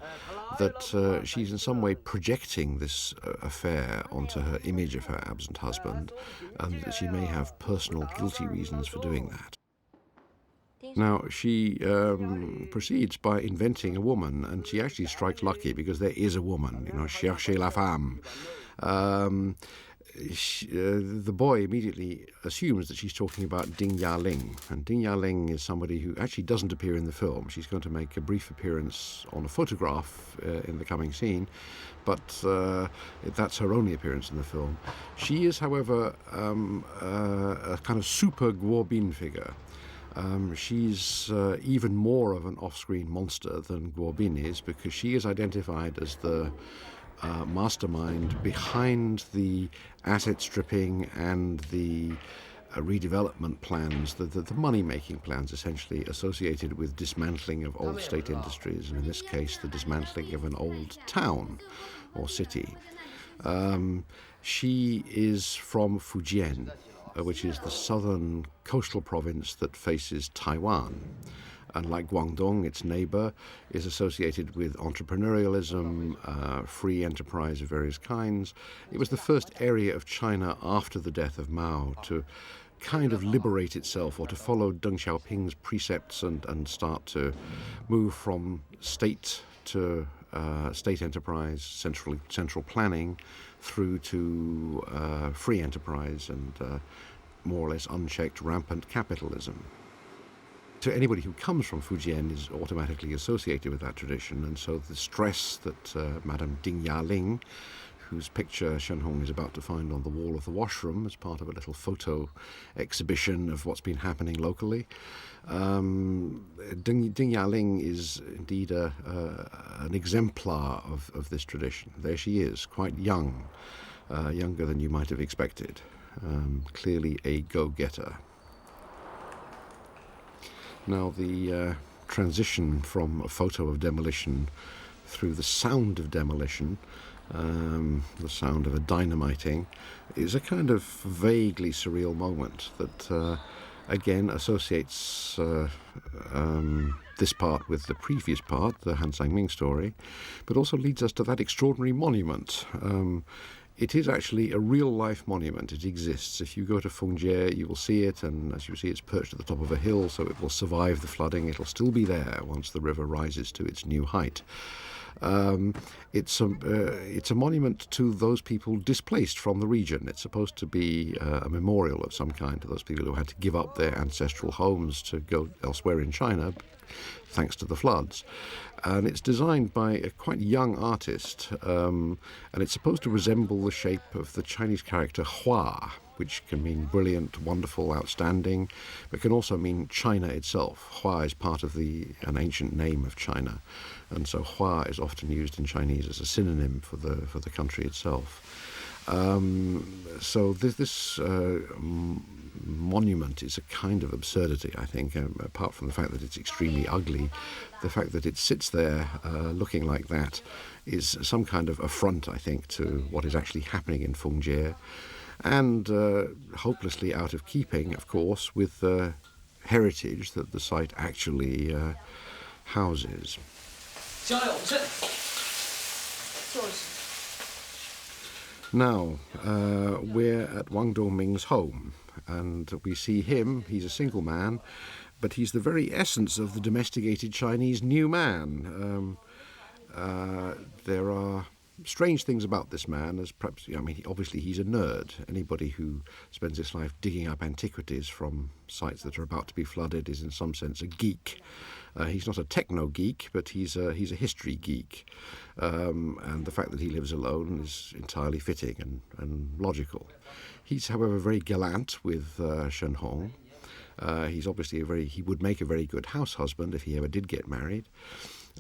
that she's in some way projecting this affair onto her image of her absent husband, and that she may have personal guilty reasons for doing that. Now, she proceeds by inventing a woman, and she actually strikes lucky because there is a woman, cherchez la femme. The boy immediately assumes that she's talking about Ding Yaling, and Ding Yaling is somebody who actually doesn't appear in the film. She's going to make a brief appearance on a photograph in the coming scene, but that's her only appearance in the film. She is, however, a kind of super Guobin figure. She's even more of an off-screen monster than Guobin is, because she is identified as the mastermind behind the asset stripping and the redevelopment plans, the money-making plans essentially associated with dismantling of old state industries, and in this case the dismantling of an old town or city. She is from Fujian, which is the southern coastal province that faces Taiwan. And like Guangdong, its neighbor, is associated with entrepreneurialism, free enterprise of various kinds. It was the first area of China after the death of Mao to kind of liberate itself, or to follow Deng Xiaoping's precepts and start to move from state to state enterprise, central planning, through to free enterprise and more or less unchecked rampant capitalism. So anybody who comes from Fujian is automatically associated with that tradition, and so the stress that Madame Ding Yaling, whose picture Shen Hong is about to find on the wall of the washroom as part of a little photo exhibition of what's been happening locally, Ding Yaling is indeed an exemplar of this tradition. There she is, quite young, younger than you might have expected, clearly a go-getter. Now, the transition from a photo of demolition through the sound of demolition, the sound of a dynamiting, is a kind of vaguely surreal moment that, again, associates this part with the previous part, the Han Sang-ming story, but also leads us to that extraordinary monument. It is actually a real-life monument. It exists. If you go to Fengjie, you will see it, and as you see, it's perched at the top of a hill, so it will survive the flooding. It'll still be there once the river rises to its new height. It's a monument to those people displaced from the region. It's supposed to be a memorial of some kind to those people who had to give up their ancestral homes to go elsewhere in China, thanks to the floods. And it's designed by a quite young artist, and it's supposed to resemble the shape of the Chinese character Hua, which can mean brilliant, wonderful, outstanding, but can also mean China itself. Hua is part of an ancient name of China, and so Hua is often used in Chinese as a synonym for the country itself. So this monument is a kind of absurdity, I think, apart from the fact that it's extremely ugly. The fact that it sits there looking like that is some kind of affront, I think, to what is actually happening in Fengjie, and hopelessly out of keeping, of course, with the heritage that the site actually houses. Now, we're at Wang Dongming's home, and we see him. He's a single man, but he's the very essence of the domesticated Chinese new man. There are strange things about this man, as perhaps, I mean, obviously he's a nerd. Anybody who spends his life digging up antiquities from sites that are about to be flooded is in some sense a geek. He's not a techno geek, but he's a history geek. And the fact that he lives alone is entirely fitting and logical. He's, however, very gallant with Shen Hong. He's obviously he would make a very good house husband if he ever did get married.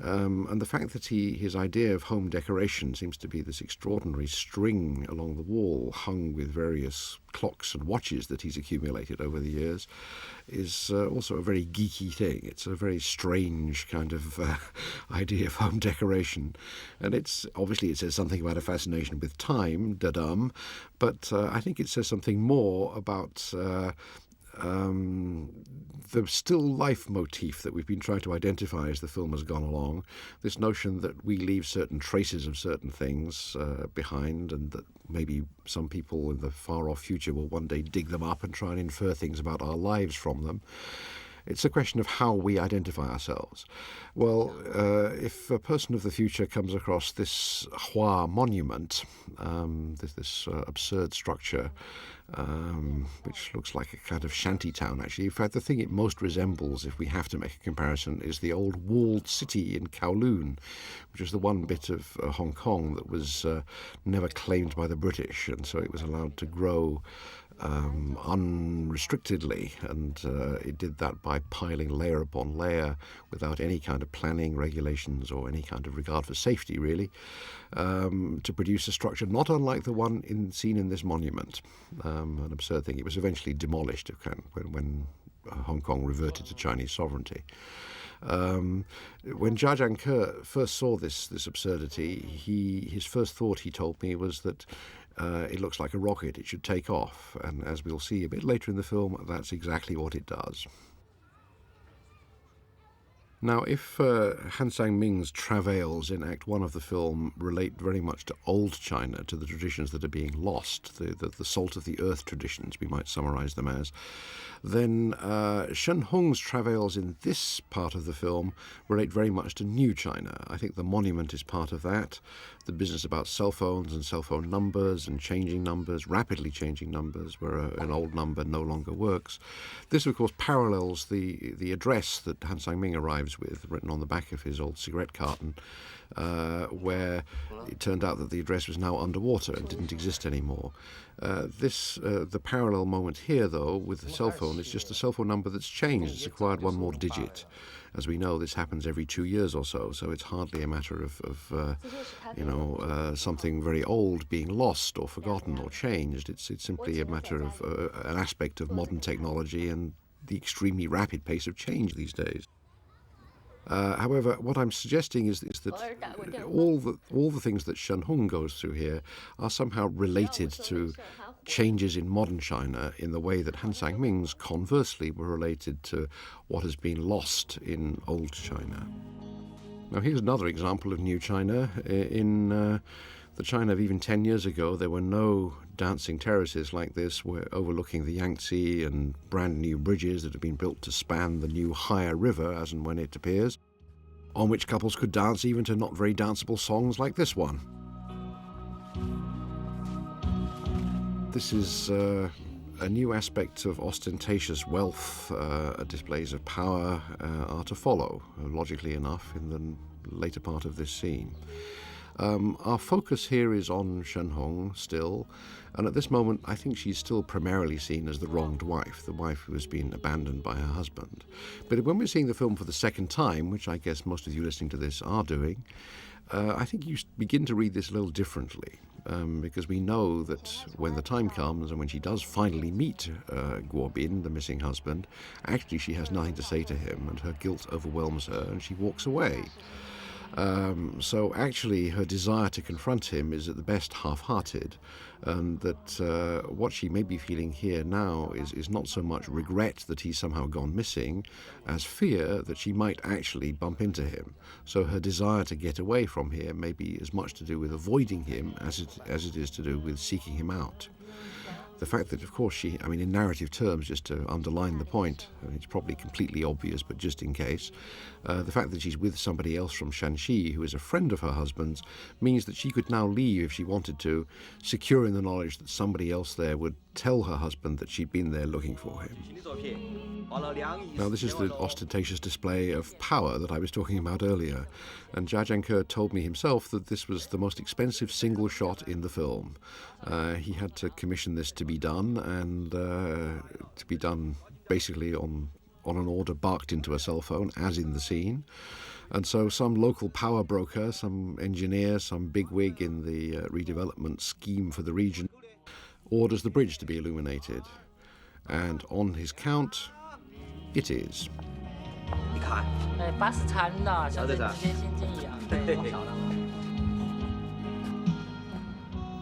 And the fact that his idea of home decoration seems to be this extraordinary string along the wall hung with various clocks and watches that he's accumulated over the years is also a very geeky thing. It's a very strange kind of idea of home decoration. And obviously it says something about a fascination with time, da-dum, but I think it says something more about the still life motif that we've been trying to identify as the film has gone along, this notion that we leave certain traces of certain things behind, and that maybe some people in the far-off future will one day dig them up and try and infer things about our lives from them. It's a question of how we identify ourselves. Well, if a person of the future comes across this Hua monument, this absurd structure, which looks like a kind of shanty town, actually. In fact, the thing it most resembles, if we have to make a comparison, is the old walled city in Kowloon, which is the one bit of Hong Kong that was never claimed by the British, and so it was allowed to grow unrestrictedly, and it did that by piling layer upon layer without any kind of planning, regulations, or any kind of regard for safety, really, to produce a structure not unlike the one seen in this monument. An absurd thing. It was eventually demolished when Hong Kong reverted to Chinese sovereignty. When Jia Jiangke first saw this absurdity, his first thought, he told me, was that it looks like a rocket, it should take off. And as we'll see a bit later in the film, that's exactly what it does. Now, if Han Sang-ming's travails in Act 1 of the film relate very much to old China, to the traditions that are being lost, the salt of the earth traditions, we might summarize them as, then Shen Hong's travails in this part of the film relate very much to new China. I think the monument is part of that. The business about cell phones and cell phone numbers and changing numbers, rapidly changing numbers, where an old number no longer works. This, of course, parallels the address that Han Sang-ming arrives with, written on the back of his old cigarette carton, where it turned out that the address was now underwater and didn't exist anymore. The parallel moment here, though, with the cell phone, is just a cell phone number that's changed. It's acquired one more digit. As we know, this happens every 2 years or so it's hardly a matter of something very old being lost or forgotten or changed. It's simply a matter of an aspect of modern technology and the extremely rapid pace of change these days. However, what I'm suggesting is that all the things that Shen Hong goes through here are somehow related to changes in modern China in the way that Han Sang-ming's, conversely, were related to what has been lost in old China. Now, here's another example of new China. In the China of even 10 years ago, there were no dancing terraces like this overlooking the Yangtze and brand new bridges that have been built to span the new higher river as and when it appears, on which couples could dance even to not very danceable songs like this one. This is a new aspect of ostentatious wealth. Displays of power are to follow, logically enough, in the later part of this scene. Our focus here is on Shen Hong still, and at this moment I think she's still primarily seen as the wronged wife, the wife who has been abandoned by her husband. But when we're seeing the film for the second time, which I guess most of you listening to this are doing, I think you begin to read this a little differently. because we know that when the time comes and when she does finally meet Guo Bin, the missing husband, actually she has nothing to say to him and her guilt overwhelms her and she walks away. So actually her desire to confront him is at the best half-hearted, and that what she may be feeling here now is not so much regret that he's somehow gone missing as fear that she might actually bump into him. So her desire to get away from here may be as much to do with avoiding him as it is to do with seeking him out. The fact that, of course, in narrative terms, just to underline the point, it's probably completely obvious, but just in case, the fact that she's with somebody else from Shanxi, who is a friend of her husband's, means that she could now leave if she wanted to, secure in the knowledge that somebody else there would tell her husband that she'd been there looking for him. Now, this is the ostentatious display of power that I was talking about earlier, and Jia Jianke told me himself that this was the most expensive single shot in the film. He had to commission this to be done, and to be done basically on an order barked into a cell phone, as in the scene. And so some local power broker, some engineer, some bigwig in the redevelopment scheme for the region orders the bridge to be illuminated. And on his count, it is. 你看，把死缠的，像这直接仙剑一样，好漂亮。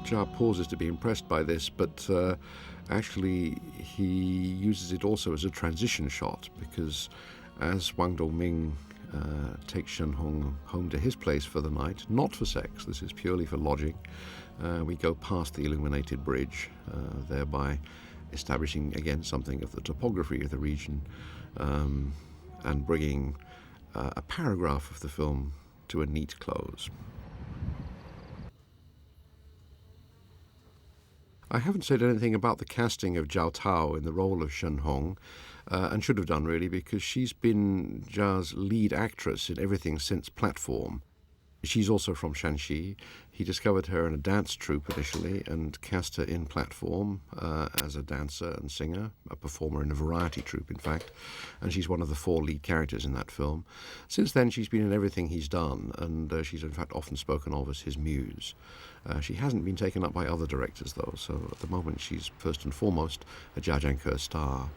Jia pauses to be impressed by this, but actually he uses it also as a transition shot, because as Wang Dongming takes Shen Hong home to his place for the night, not for sex, this is purely for lodging, we go past the illuminated bridge, thereby establishing again something of the topography of the region, and bringing a paragraph of the film to a neat close. I haven't said anything about the casting of Zhao Tao in the role of Shen Hong, and should have done really, because she's been Jia's lead actress in everything since Platform. She's also from Shanxi. He discovered her in a dance troupe initially and cast her in Platform as a dancer and singer, a performer in a variety troupe, in fact, and she's one of the 4 lead characters in that film. Since then, she's been in everything he's done, and she's in fact often spoken of as his muse. She hasn't been taken up by other directors, though, so at the moment she's first and foremost a Jia Jianke star.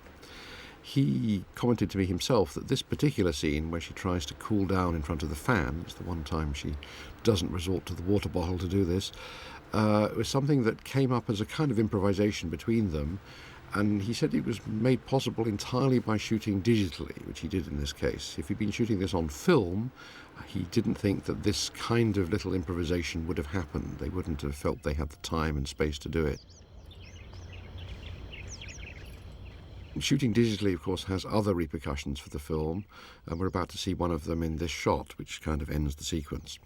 He commented to me himself that this particular scene, where she tries to cool down in front of the fan, it's the one time she doesn't resort to the water bottle to do this, was something that came up as a kind of improvisation between them, and he said it was made possible entirely by shooting digitally, which he did in this case. If he'd been shooting this on film, he didn't think that this kind of little improvisation would have happened. They wouldn't have felt they had the time and space to do it. Shooting digitally, of course, has other repercussions for the film, and we're about to see one of them in this shot, which kind of ends the sequence.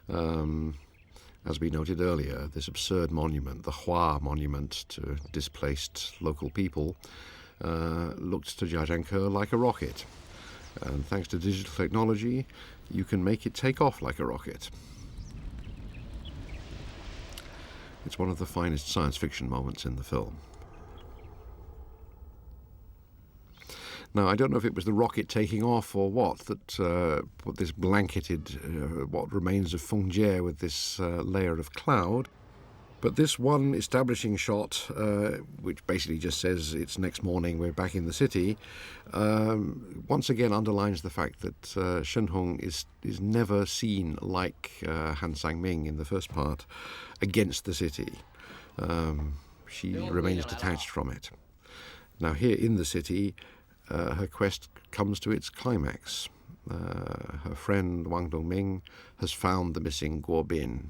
As we noted earlier, this absurd monument, the Hua monument to displaced local people, looked to Jia Jianke like a rocket. And thanks to digital technology, you can make it take off like a rocket. It's one of the finest science fiction moments in the film. Now, I don't know if it was the rocket taking off or what that put this blanketed what remains of Fengjie with this layer of cloud. But this one establishing shot, which basically just says it's next morning, we're back in the city, once again underlines the fact that Shen Hong is never seen like Han Sang-ming in the first part, against the city. She remains detached from it. Now, here in the city, her quest comes to its climax. Her friend Wang Dongming has found the missing Guo Bin.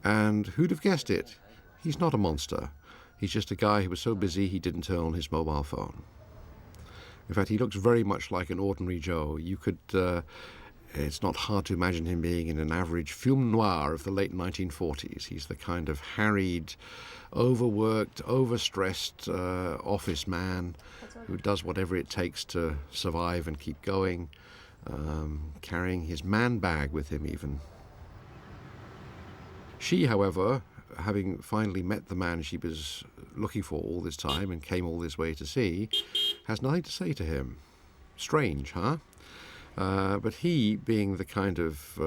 And who'd have guessed it? He's not a monster. He's just a guy who was so busy he didn't turn on his mobile phone. In fact, he looks very much like an ordinary Joe. It's not hard to imagine him being in an average film noir of the late 1940s. He's the kind of harried, overworked, overstressed office man who does whatever it takes to survive and keep going, carrying his man bag with him even. She, however, having finally met the man she was looking for all this time and came all this way to see, has nothing to say to him. Strange, huh? But he, being the kind of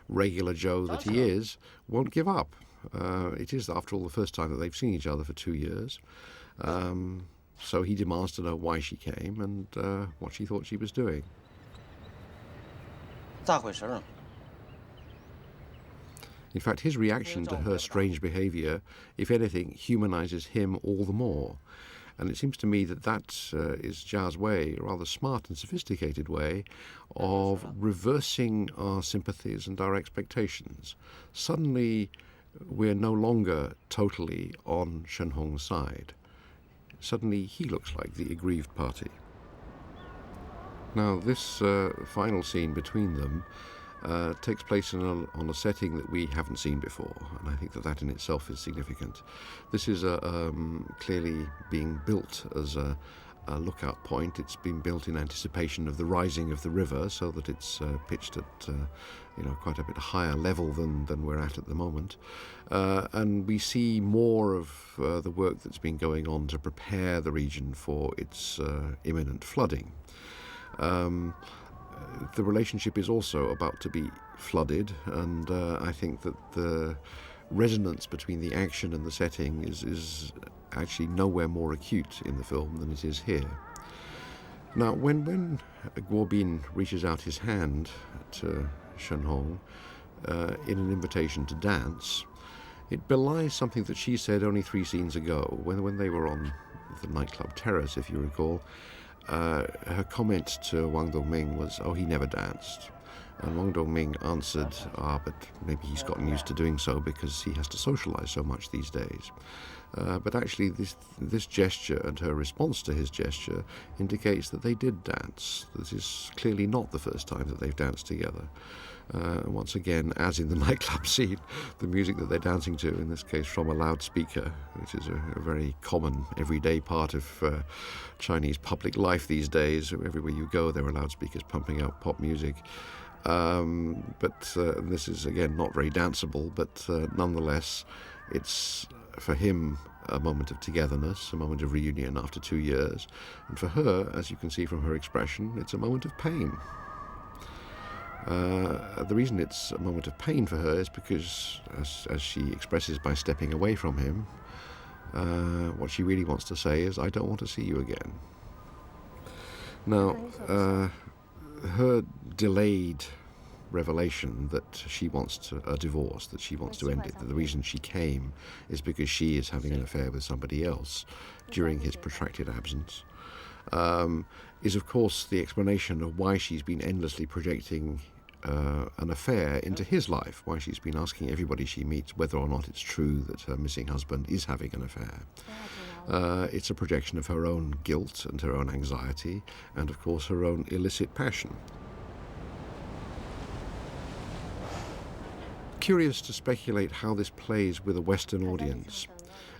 regular Joe that he is, won't give up. It is, after all, the first time that they've seen each other for 2 years. So he demands to know why she came and what she thought she was doing. 咋回事啊？ In fact, his reaction to her strange behavior, if anything, humanizes him all the more. And it seems to me that is Jia's way, a rather smart and sophisticated way, of reversing our sympathies and our expectations. Suddenly, we're no longer totally on Shen Hong's side. Suddenly, he looks like the aggrieved party. Now, this final scene between them takes place on a setting that we haven't seen before, and I think that in itself is significant. This is clearly being built as a lookout point. It's been built in anticipation of the rising of the river, so that it's pitched at quite a bit higher level than we're at the moment, and we see more of the work that's been going on to prepare the region for its imminent flooding. The relationship is also about to be flooded, and I think that the resonance between the action and the setting is actually nowhere more acute in the film than it is here. Now, when Guo Bin reaches out his hand to Shen Hong in an invitation to dance, it belies something that she said only 3 scenes ago, when they were on the nightclub terrace, if you recall. Her comment to Wang Dongming was, "Oh, he never danced." And Wang Dongming answered, but maybe he's gotten used to doing so because he has to socialize so much these days. But actually, this gesture and her response to his gesture indicates that they did dance. This is clearly not the first time that they've danced together. Once again, as in the nightclub scene, the music that they're dancing to, in this case from a loudspeaker, which is a very common, everyday part of Chinese public life these days. Everywhere you go, there are loudspeakers pumping out pop music. But this is, again, not very danceable, but nonetheless, it's, for him, a moment of togetherness, a moment of reunion after 2 years. And for her, as you can see from her expression, it's a moment of pain. The reason it's a moment of pain for her is because, as she expresses by stepping away from him, what she really wants to say is, "I don't want to see you again." Now, her delayed revelation that she wants a divorce, that she wants to end it, that the reason she came is because she is having an affair with somebody else during his protracted absence, is of course the explanation of why she's been endlessly projecting an affair into his life, why she's been asking everybody she meets whether or not it's true that her missing husband is having an affair. It's a projection of her own guilt and her own anxiety, and of course her own illicit passion. Curious to speculate how this plays with a Western audience.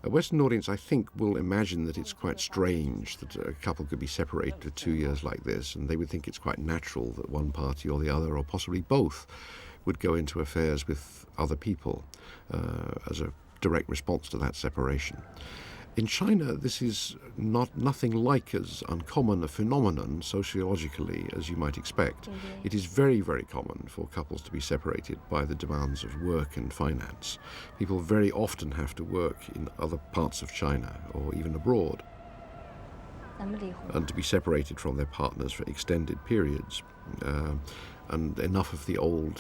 A Western audience, I think, will imagine that it's quite strange that a couple could be separated for 2 years like this, and they would think it's quite natural that one party or the other, or possibly both, would go into affairs with other people as a direct response to that separation. In China, this is nothing like as uncommon a phenomenon sociologically as you might expect. It is very, very common for couples to be separated by the demands of work and finance. People very often have to work in other parts of China or even abroad, and to be separated from their partners for extended periods. And enough of the old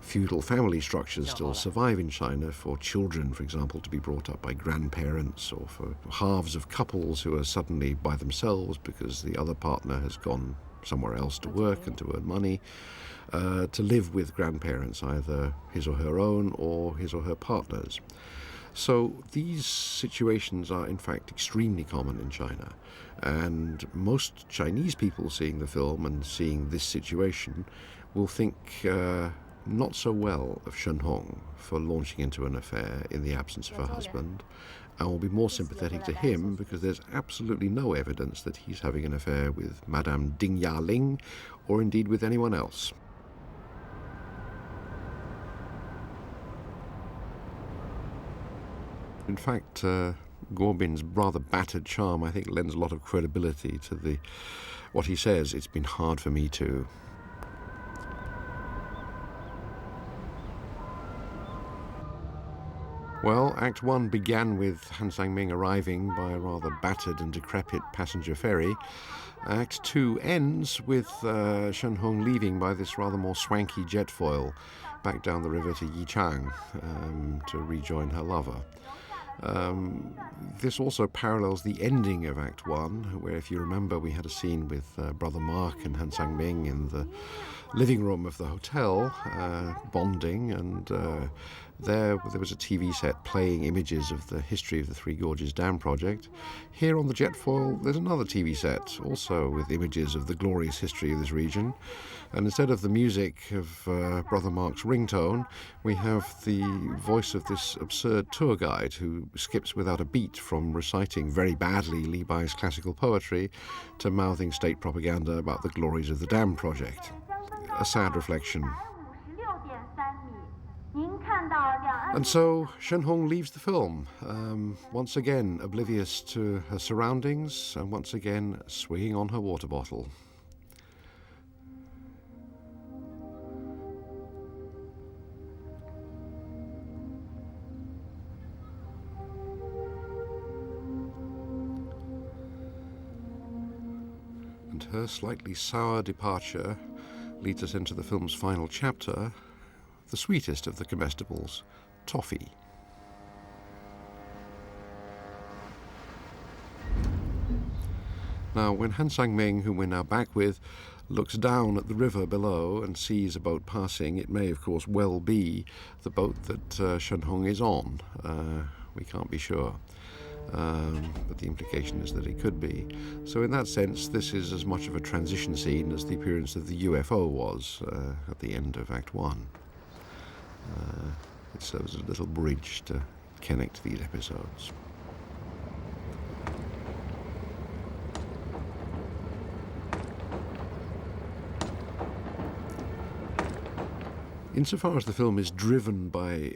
feudal family structures still survive in China for children, for example, to be brought up by grandparents, or for halves of couples who are suddenly by themselves because the other partner has gone somewhere else to work and to earn money, to live with grandparents, either his or her own or his or her partner's. So these situations are in fact extremely common in China, and most Chinese people seeing the film and seeing this situation will think not so well of Shen Hong for launching into an affair in the absence of her husband, and will be more sympathetic to him because there's absolutely no evidence that he's having an affair with Madame Ding Yaling, or indeed with anyone else. In fact, Guo Bin's rather battered charm, I think, lends a lot of credibility to what he says. It's been hard for me too. Well, Act 1 began with Han Sang-ming arriving by a rather battered and decrepit passenger ferry. Act 2 ends with Shen Hong leaving by this rather more swanky jetfoil back down the river to Yichang to rejoin her lover. This also parallels the ending of Act 1, where, if you remember, we had a scene with Brother Mark and Han Sang-ming in the living room of the hotel, bonding, and there was a TV set playing images of the history of the Three Gorges Dam project. Here on the jetfoil, there's another TV set, also with images of the glorious history of this region. And instead of the music of Brother Mark's ringtone, we have the voice of this absurd tour guide who skips without a beat from reciting very badly Li Bai's classical poetry to mouthing state propaganda about the glories of the dam project. A sad reflection. And so Shen Hong leaves the film, once again oblivious to her surroundings and once again swinging on her water bottle. And her slightly sour departure leads us into the film's final chapter, the sweetest of the comestibles, toffee. Now, when Han Sang-ming, whom we're now back with, looks down at the river below and sees a boat passing, it may, of course, well be the boat that Shen Hong is on. We can't be sure. But the implication is that it could be. So in that sense, this is as much of a transition scene as the appearance of the UFO was at the end of Act 1. It serves as a little bridge to connect these episodes. Insofar as the film is driven by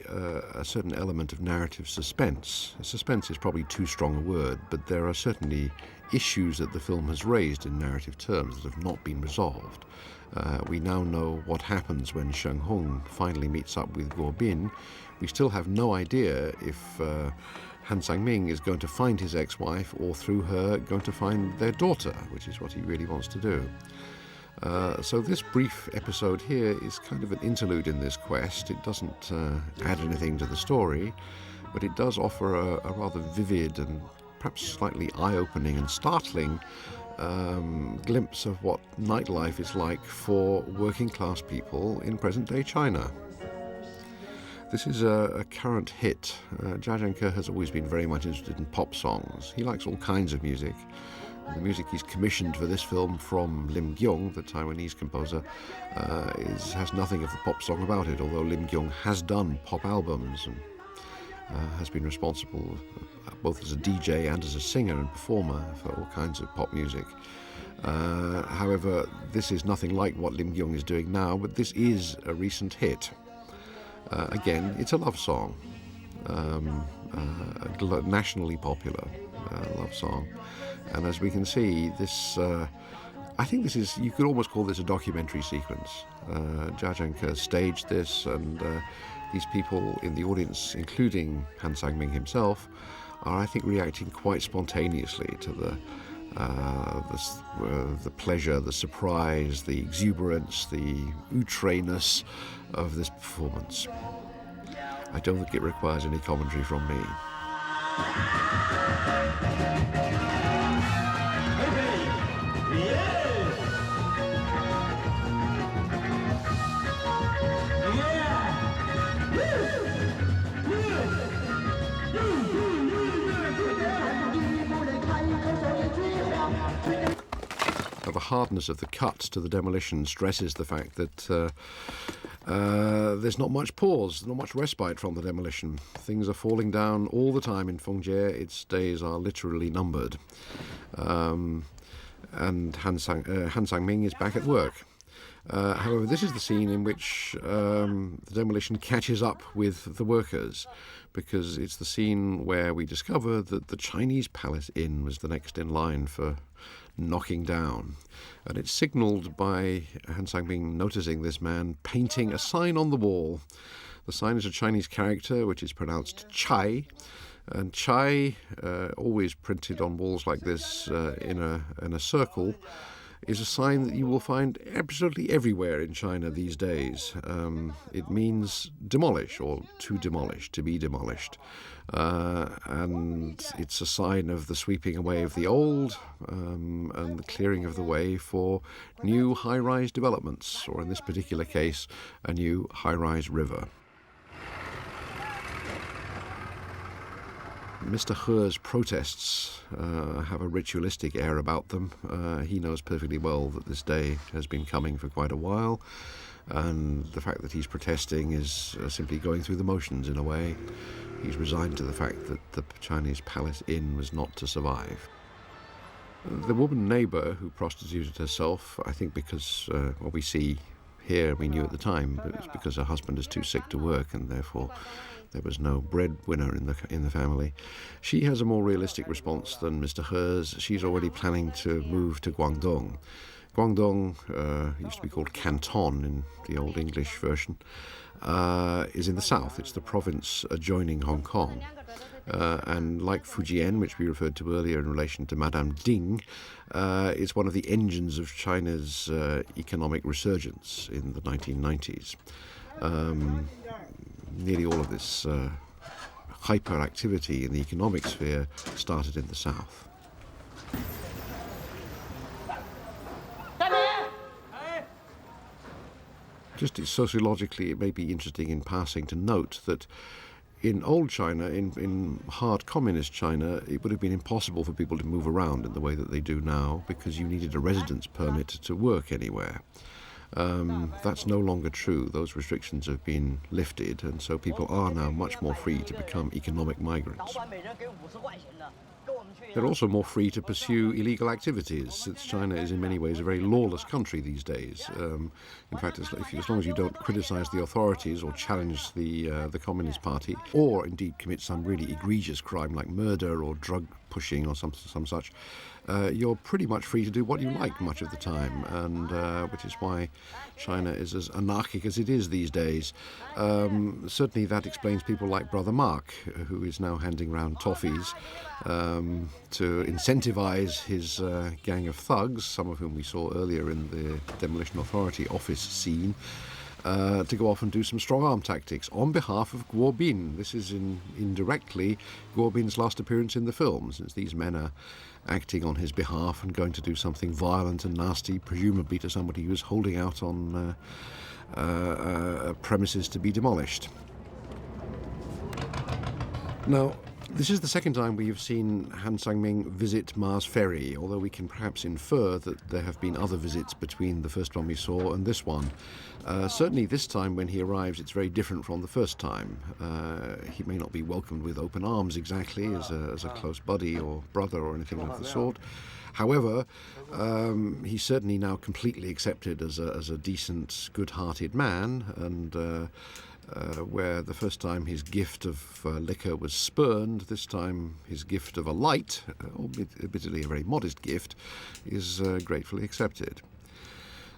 a certain element of narrative suspense, suspense is probably too strong a word, but there are certainly issues that the film has raised in narrative terms that have not been resolved. We now know what happens when Shen Hong finally meets up with Guo Bin. We still have no idea if Han Sang-ming is going to find his ex-wife or through her going to find their daughter, which is what he really wants to do. So this brief episode here is kind of an interlude in this quest. It doesn't add anything to the story, but it does offer a rather vivid and perhaps slightly eye-opening and startling glimpse of what nightlife is like for working-class people in present-day China. This is a current hit. Jia Zhangke has always been very much interested in pop songs. He likes all kinds of music. The music he's commissioned for this film from Lim Gyong, the Taiwanese composer, has nothing of the pop song about it, although Lim Gyong has done pop albums and has been responsible both as a DJ and as a singer and performer for all kinds of pop music. However, this is nothing like what Lim Gyong is doing now, but this is a recent hit. Again, it's a love song, a nationally popular love song. And as we can see, this, I think this is, you could almost call this a documentary sequence. Jia Zhangke staged this, and these people in the audience, including Han Sang-ming himself, are, I think, reacting quite spontaneously to the pleasure, the surprise, the exuberance, the outre-ness of this performance. I don't think it requires any commentary from me. The hardness of the cuts to the demolition stresses the fact that there's not much pause, not much respite from the demolition. Things are falling down all the time in Fengjie. Its days are literally numbered. And Han Sang-ming is back at work. However, this is the scene in which the demolition catches up with the workers, because it's the scene where we discover that the Chinese Palace Inn was the next in line for knocking down. And it's signalled by Han Sang-ming noticing this man painting a sign on the wall The sign is a Chinese character which is pronounced chai, and chai, always printed on walls like this in a circle, is a sign that you will find absolutely everywhere in China these days. It means demolish, or to demolish, to be demolished. And it's a sign of the sweeping away of the old and the clearing of the way for new high-rise developments, or in this particular case, a new high-rise river. Mr. He's protests have a ritualistic air about them. He knows perfectly well that this day has been coming for quite a while, and the fact that he's protesting is simply going through the motions in a way. He's resigned to the fact that the Chinese Palace Inn was not to survive. The woman neighbour who prostituted herself, I think because what we see here we knew at the time, but it was because her husband is too sick to work and therefore there was no breadwinner in the family. She has a more realistic response than Mr. He's. She's already planning to move to Guangdong. Guangdong used to be called Canton in the Old English version, is in the south. It's the province adjoining Hong Kong. And like Fujian, which we referred to earlier in relation to Madame Ding, is one of the engines of China's economic resurgence in the 1990s. Nearly all of this hyperactivity in the economic sphere started in the south. Just sociologically, it may be interesting in passing to note that in old China, in hard communist China, it would have been impossible for people to move around in the way that they do now because you needed a residence permit to work anywhere. That's no longer true. Those restrictions have been lifted, and so people are now much more free to become economic migrants. They're also more free to pursue illegal activities, since China is in many ways a very lawless country these days. In fact, as long as you don't criticize the authorities or challenge the Communist Party, or indeed commit some really egregious crime like murder or drug pushing or some such, you're pretty much free to do what you like much of the time, and which is why China is as anarchic as it is these days. Certainly that explains people like Brother Mark, who is now handing round toffees to incentivize his gang of thugs, some of whom we saw earlier in the Demolition Authority office scene, to go off and do some strong-arm tactics on behalf of Guo Bin. This is indirectly Guo Bin's last appearance in the film, since these men are acting on his behalf and going to do something violent and nasty, presumably to somebody who is holding out on premises to be demolished. Now, this is the second time we have seen Han Sang-ming visit Mars Ferry, although we can perhaps infer that there have been other visits between the first one we saw and this one. Certainly this time when he arrives, it's very different from the first time. He may not be welcomed with open arms exactly as a close buddy or brother or anything of the sort. However, he's certainly now completely accepted as a decent, good-hearted man, and where the first time his gift of liquor was spurned, this time his gift of a light, admittedly a very modest gift, is gratefully accepted.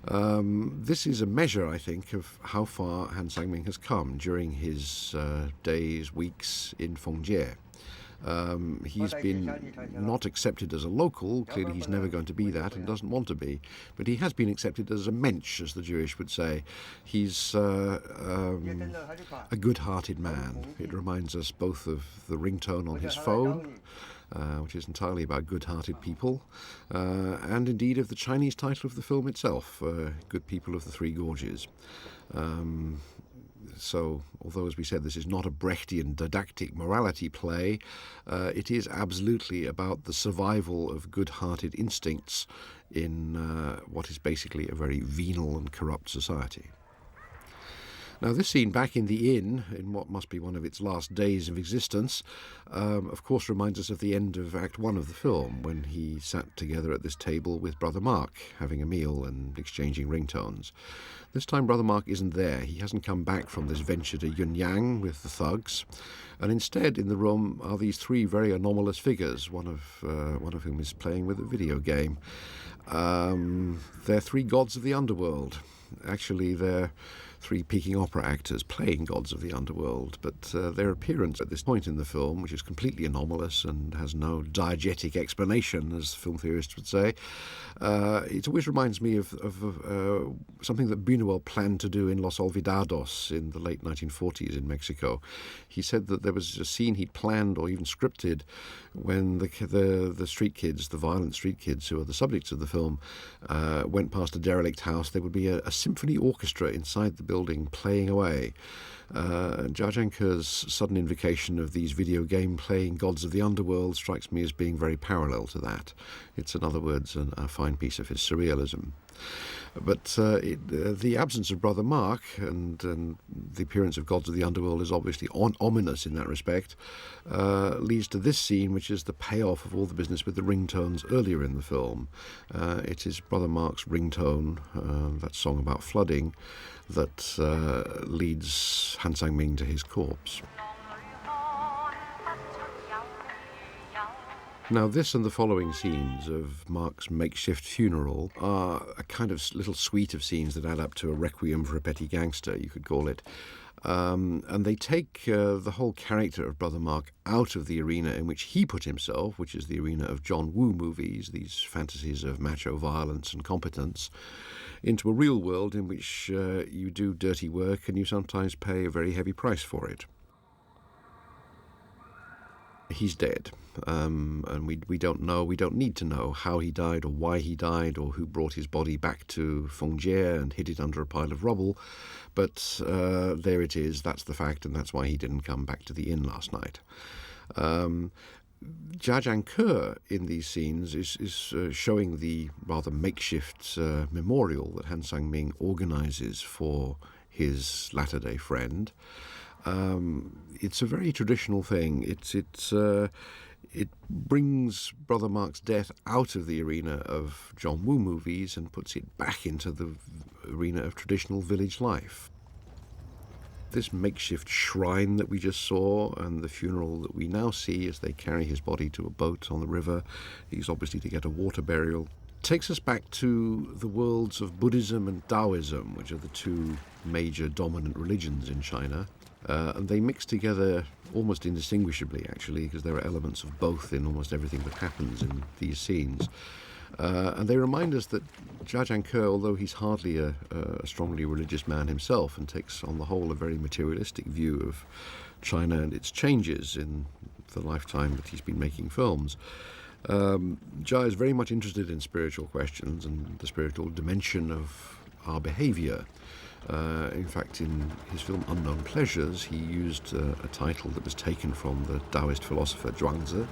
This is a measure, I think, of how far Han Sang-ming has come during his days, weeks in Fengjie. He's been not accepted as a local. Clearly he's never going to be that and doesn't want to be, but he has been accepted as a mensch, as the Jewish would say. He's a good-hearted man. It reminds us both of the ringtone on his phone, which is entirely about good-hearted people, and indeed of the Chinese title of the film itself, Good People of the Three Gorges. So, although, as we said, this is not a Brechtian didactic morality play, it is absolutely about the survival of good-hearted instincts in what is basically a very venal and corrupt society. Now, this scene back in the inn, in what must be one of its last days of existence, of course reminds us of the end of Act 1 of the film, when he sat together at this table with Brother Mark, having a meal and exchanging ringtones. This time Brother Mark isn't there. He hasn't come back from this venture to Yunyang with the thugs, and instead in the room are these three very anomalous figures, one of whom is playing with a video game. They're three gods of the underworld. Actually, they're three peaking opera actors playing gods of the underworld, but their appearance at this point in the film, which is completely anomalous and has no diegetic explanation, as film theorists would say, it always reminds me of something that Buñuel planned to do in Los Olvidados in the late 1940s in Mexico. He said that there was a scene he'd planned or even scripted when the street kids, the violent street kids who are the subjects of the film, went past a derelict house. There would be a symphony orchestra inside the building playing away. Jarjanker's sudden invocation of these video game playing gods of the underworld strikes me as being very parallel to that. It's, in other words, a fine piece of his surrealism. But the absence of Brother Mark and the appearance of gods of the underworld is obviously ominous in that respect, leads to this scene, which is the payoff of all the business with the ringtones earlier in the film. It is Brother Mark's ringtone, that song about flooding, that leads Han Sang-ming to his corpse. Now, this and the following scenes of Mark's makeshift funeral are a kind of little suite of scenes that add up to a requiem for a petty gangster, you could call it. And they take the whole character of Brother Mark out of the arena in which he put himself, which is the arena of John Woo movies, these fantasies of macho violence and competence, into a real world in which you do dirty work and you sometimes pay a very heavy price for it. He's dead, and we don't need to know how he died or why he died or who brought his body back to Fengjie and hid it under a pile of rubble, but there it is, that's the fact, and that's why he didn't come back to the inn last night. Jarjanker in these scenes is showing the rather makeshift memorial that Han Sang-ming organizes for his latter-day friend. It's a very traditional thing. It brings Brother Mark's death out of the arena of John Woo movies and puts it back into the arena of traditional village life. This makeshift shrine that we just saw and the funeral that we now see as they carry his body to a boat on the river, he's obviously to get a water burial, takes us back to the worlds of Buddhism and Taoism, which are the two major dominant religions in China. And they mix together almost indistinguishably, actually, because there are elements of both in almost everything that happens in these scenes. And they remind us that Jarjanker, although he's hardly a strongly religious man himself and takes on the whole a very materialistic view of China and its changes in the lifetime that he's been making films, Jia is very much interested in spiritual questions and the spiritual dimension of our behavior. In fact, in his film Unknown Pleasures, he used a title that was taken from the Taoist philosopher Zhuangzi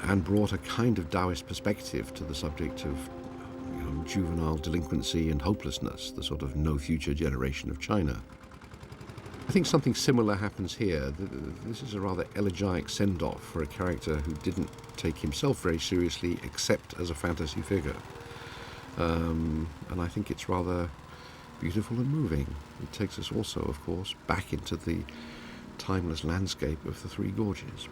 and brought a kind of Taoist perspective to the subject of juvenile delinquency and hopelessness, the sort of no future generation of China. I think something similar happens here. This is a rather elegiac send-off for a character who didn't take himself very seriously except as a fantasy figure. And I think it's rather beautiful and moving. It takes us also, of course, back into the timeless landscape of the Three Gorges.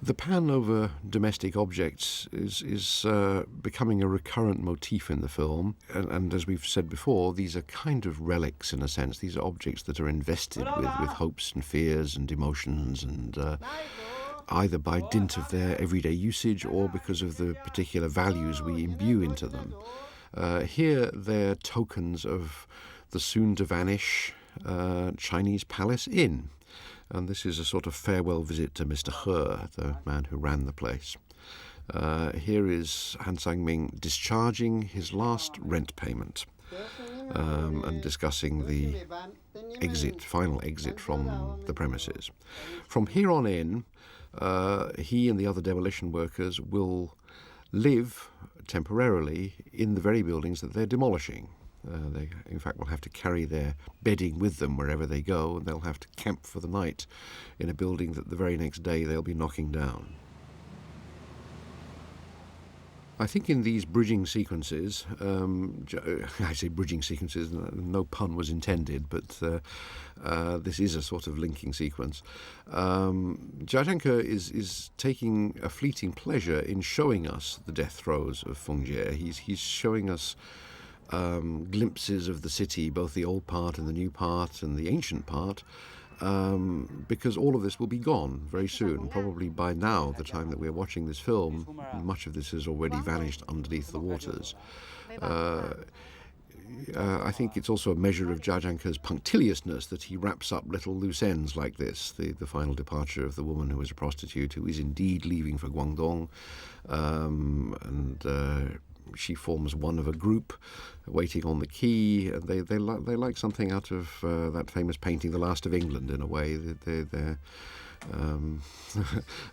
The pan over domestic objects is becoming a recurrent motif in the film, and as we've said before, these are kind of relics in a sense. These are objects that are invested with hopes and fears and emotions, and either by dint of their everyday usage or because of the particular values we imbue into them. Here they're tokens of the soon-to-vanish Chinese Palace Inn. And this is a sort of farewell visit to Mr. He, the man who ran the place. Here is Han Sang-ming discharging his last rent payment and discussing the final exit from the premises. From here on in, he and the other demolition workers will live temporarily in the very buildings that they're demolishing. They, in fact, will have to carry their bedding with them wherever they go, and they'll have to camp for the night in a building that the very next day they'll be knocking down. I think in these bridging sequences, I say bridging sequences, no pun was intended, but this is a sort of linking sequence. Jiazhanke is taking a fleeting pleasure in showing us the death throes of Fengjie. He's showing us glimpses of the city, both the old part and the new part and the ancient part, because all of this will be gone very soon. Probably by now, the time that we're watching this film, much of this has already vanished underneath the waters. I think it's also a measure of Jiazhanke's punctiliousness that he wraps up little loose ends like this, the final departure of the woman who is a prostitute, who is indeed leaving for Guangdong, and she forms one of a group waiting on the quay. They like something out of that famous painting, The Last of England, in a way. They're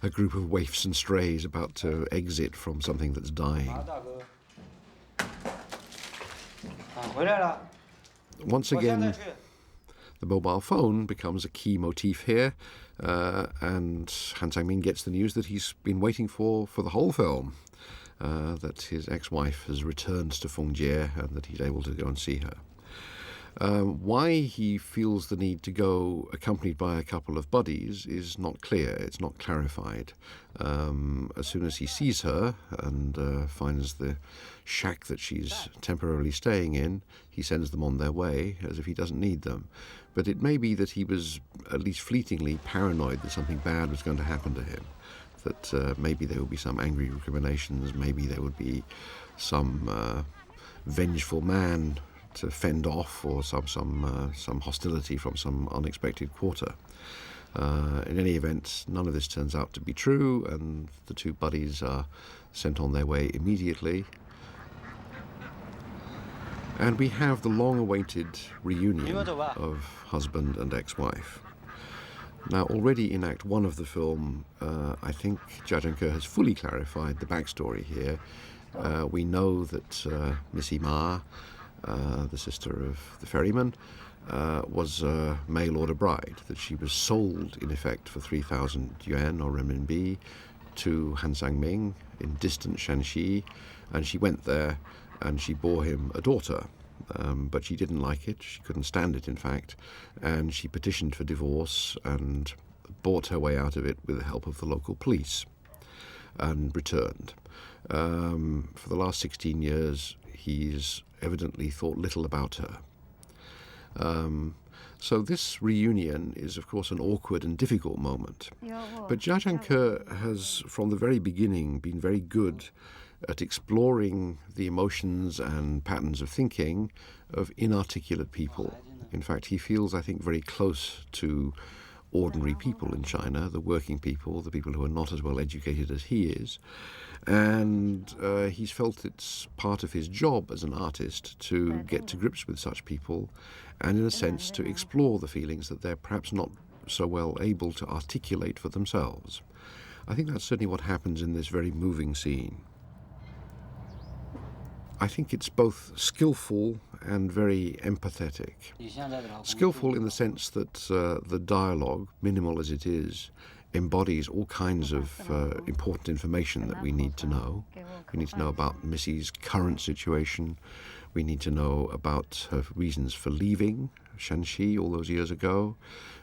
a group of waifs and strays about to exit from something that's dying. Once again, the mobile phone becomes a key motif here, and Han Sang-min gets the news that he's been waiting for the whole film. That his ex-wife has returned to Fengjie and that he's able to go and see her. Why he feels the need to go accompanied by a couple of buddies is not clear, it's not clarified. As soon as he sees her and finds the shack that she's temporarily staying in, he sends them on their way as if he doesn't need them. But it may be that he was at least fleetingly paranoid that something bad was going to happen to him. That maybe there would be some angry recriminations, maybe there would be some vengeful man to fend off, or some hostility from some unexpected quarter. In any event, none of this turns out to be true, and the two buddies are sent on their way immediately. And we have the long-awaited reunion of husband and ex-wife. Now, already in Act 1 of the film, I think Jiazhanke has fully clarified the backstory here. We know that Missy Ma, the sister of the ferryman, was a mail-order bride, that she was sold, in effect, for 3,000 yuan or renminbi to Han Sang-min in distant Shanxi, and she went there and she bore him a daughter. But she didn't like it, she couldn't stand it in fact, and she petitioned for divorce and bought her way out of it with the help of the local police and returned. For the last 16 years he's evidently thought little about her. So this reunion is of course an awkward and difficult moment. But Jiazhanke has from the very beginning been very good at exploring the emotions and patterns of thinking of inarticulate people. In fact, he feels, I think, very close to ordinary people in China, the working people, the people who are not as well educated as he is. And he's felt it's part of his job as an artist to get to grips with such people and, in a sense, to explore the feelings that they're perhaps not so well able to articulate for themselves. I think that's certainly what happens in this very moving scene. I think it's both skillful and very empathetic. Skillful in the sense that the dialogue, minimal as it is, embodies all kinds of important information that we need to know. We need to know about Missy's current situation. We need to know about her reasons for leaving Shanxi all those years ago.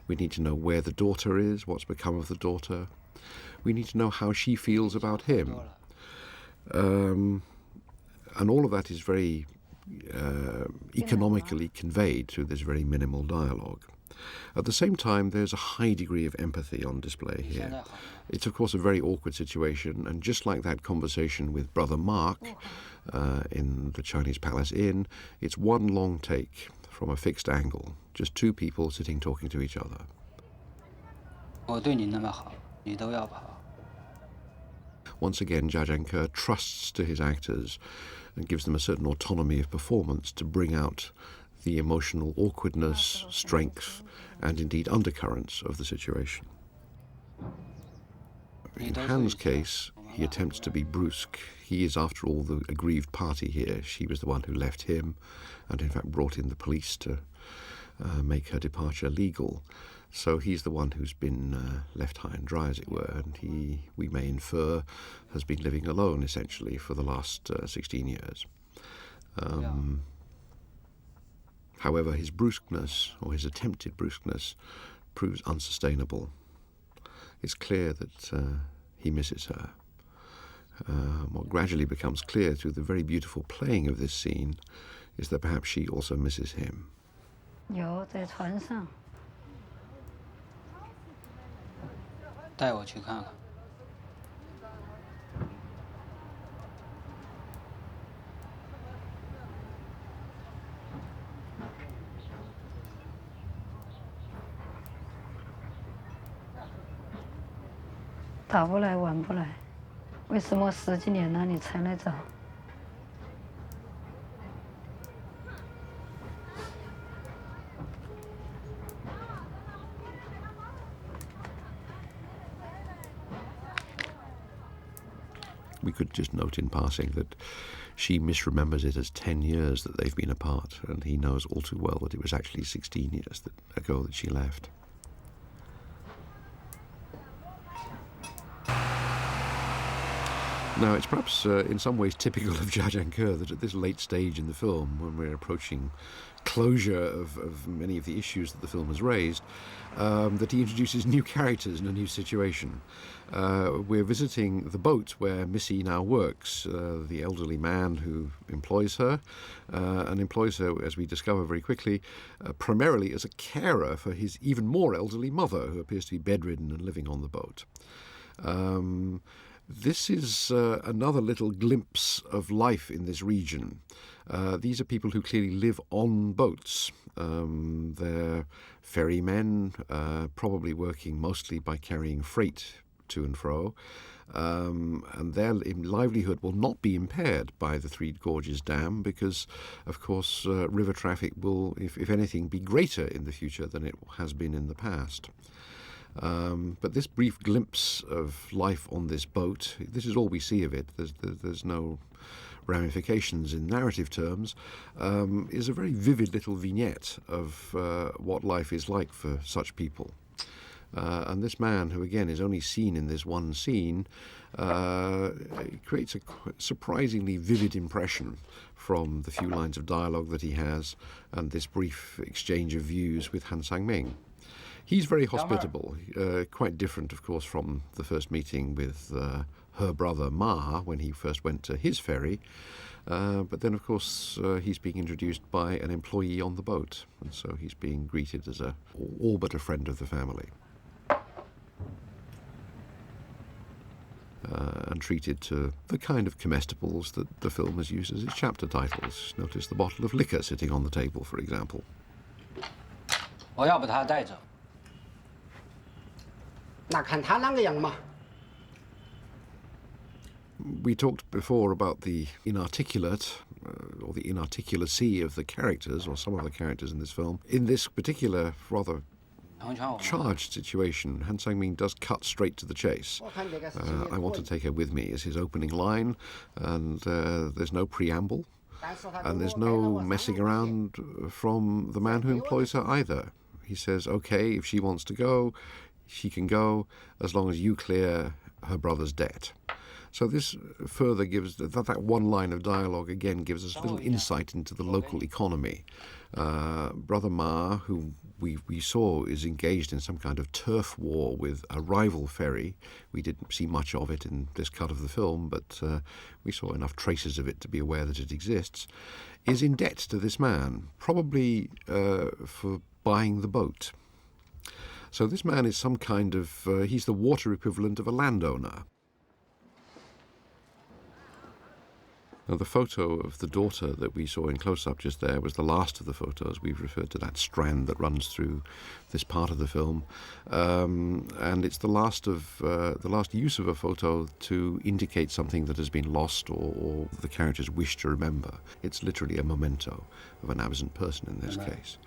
We need to know where the daughter is, what's become of the daughter. We need to know how she feels about him. And all of that is very economically conveyed through this very minimal dialogue. At the same time, there's a high degree of empathy on display here. It's, of course, a very awkward situation, and just like that conversation with Brother Mark in the Chinese Palace Inn, it's one long take from a fixed angle, just two people sitting talking to each other. Once again, Jiazhanke trusts to his actors and gives them a certain autonomy of performance to bring out the emotional awkwardness, strength, and indeed undercurrents of the situation. In Han's case, he attempts to be brusque. He is, after all, the aggrieved party here. She was the one who left him and, in fact, brought in the police to make her departure legal. So he's the one who's been left high and dry, as it were, and he, we may infer, has been living alone, essentially, for the last 16 years. However, his brusqueness, or his attempted brusqueness, proves unsustainable. It's clear that he misses her. What gradually becomes clear through the very beautiful playing of this scene is that perhaps she also misses him. 有在船上。带我去看看。早不来晚不来，为什么10几年了你才来找？ We could just note in passing that she misremembers it as 10 years that they've been apart, and he knows all too well that it was actually 16 years ago that she left. Now, it's perhaps in some ways typical of Jia that at this late stage in the film, when we're approaching closure of many of the issues that the film has raised, that he introduces new characters in a new situation. We're visiting the boat where Missy now works, the elderly man who employs her, and employs her, as we discover very quickly, primarily as a carer for his even more elderly mother, who appears to be bedridden and living on the boat. This is another little glimpse of life in this region. These are people who clearly live on boats. They're ferrymen, probably working mostly by carrying freight to and fro, and their livelihood will not be impaired by the Three Gorges Dam because, of course, river traffic will, if anything, be greater in the future than it has been in the past. But this brief glimpse of life on this boat, this is all we see of it, there's no ramifications in narrative terms, is a very vivid little vignette of what life is like for such people. And this man, who again is only seen in this one scene, creates a surprisingly vivid impression from the few lines of dialogue that he has and this brief exchange of views with Han Sang-ming. He's very hospitable, quite different, of course, from the first meeting with her brother Ma when he first went to his ferry. But then, of course, he's being introduced by an employee on the boat, and so he's being greeted as all but a friend of the family. And treated to the kind of comestibles that the film has used as its chapter titles. Notice the bottle of liquor sitting on the table, for example. 我要把他带走。 那看他啷个样嘛。 We talked before about the inarticulate, or the inarticulacy of the characters, or some of the characters in this film. In this particular rather charged situation, Han Sang-ming does cut straight to the chase. I want to take her with me is his opening line, and there's no preamble, and there's no messing around from the man who employs her either. He says, okay, if she wants to go, she can go as long as you clear her brother's debt. So this further gives, that one line of dialogue again gives us a little insight into the local economy. Brother Ma, who we saw is engaged in some kind of turf war with a rival ferry. We didn't see much of it in this cut of the film, but we saw enough traces of it to be aware that it exists, is in debt to this man, probably for buying the boat. So this man is some kind of, he's the water equivalent of a landowner. Now, the photo of the daughter that we saw in close-up just there was the last of the photos. We've referred to that strand that runs through this part of the film. And it's the last use of a photo to indicate something that has been lost or the characters wish to remember. It's literally a memento of an absent person in this case.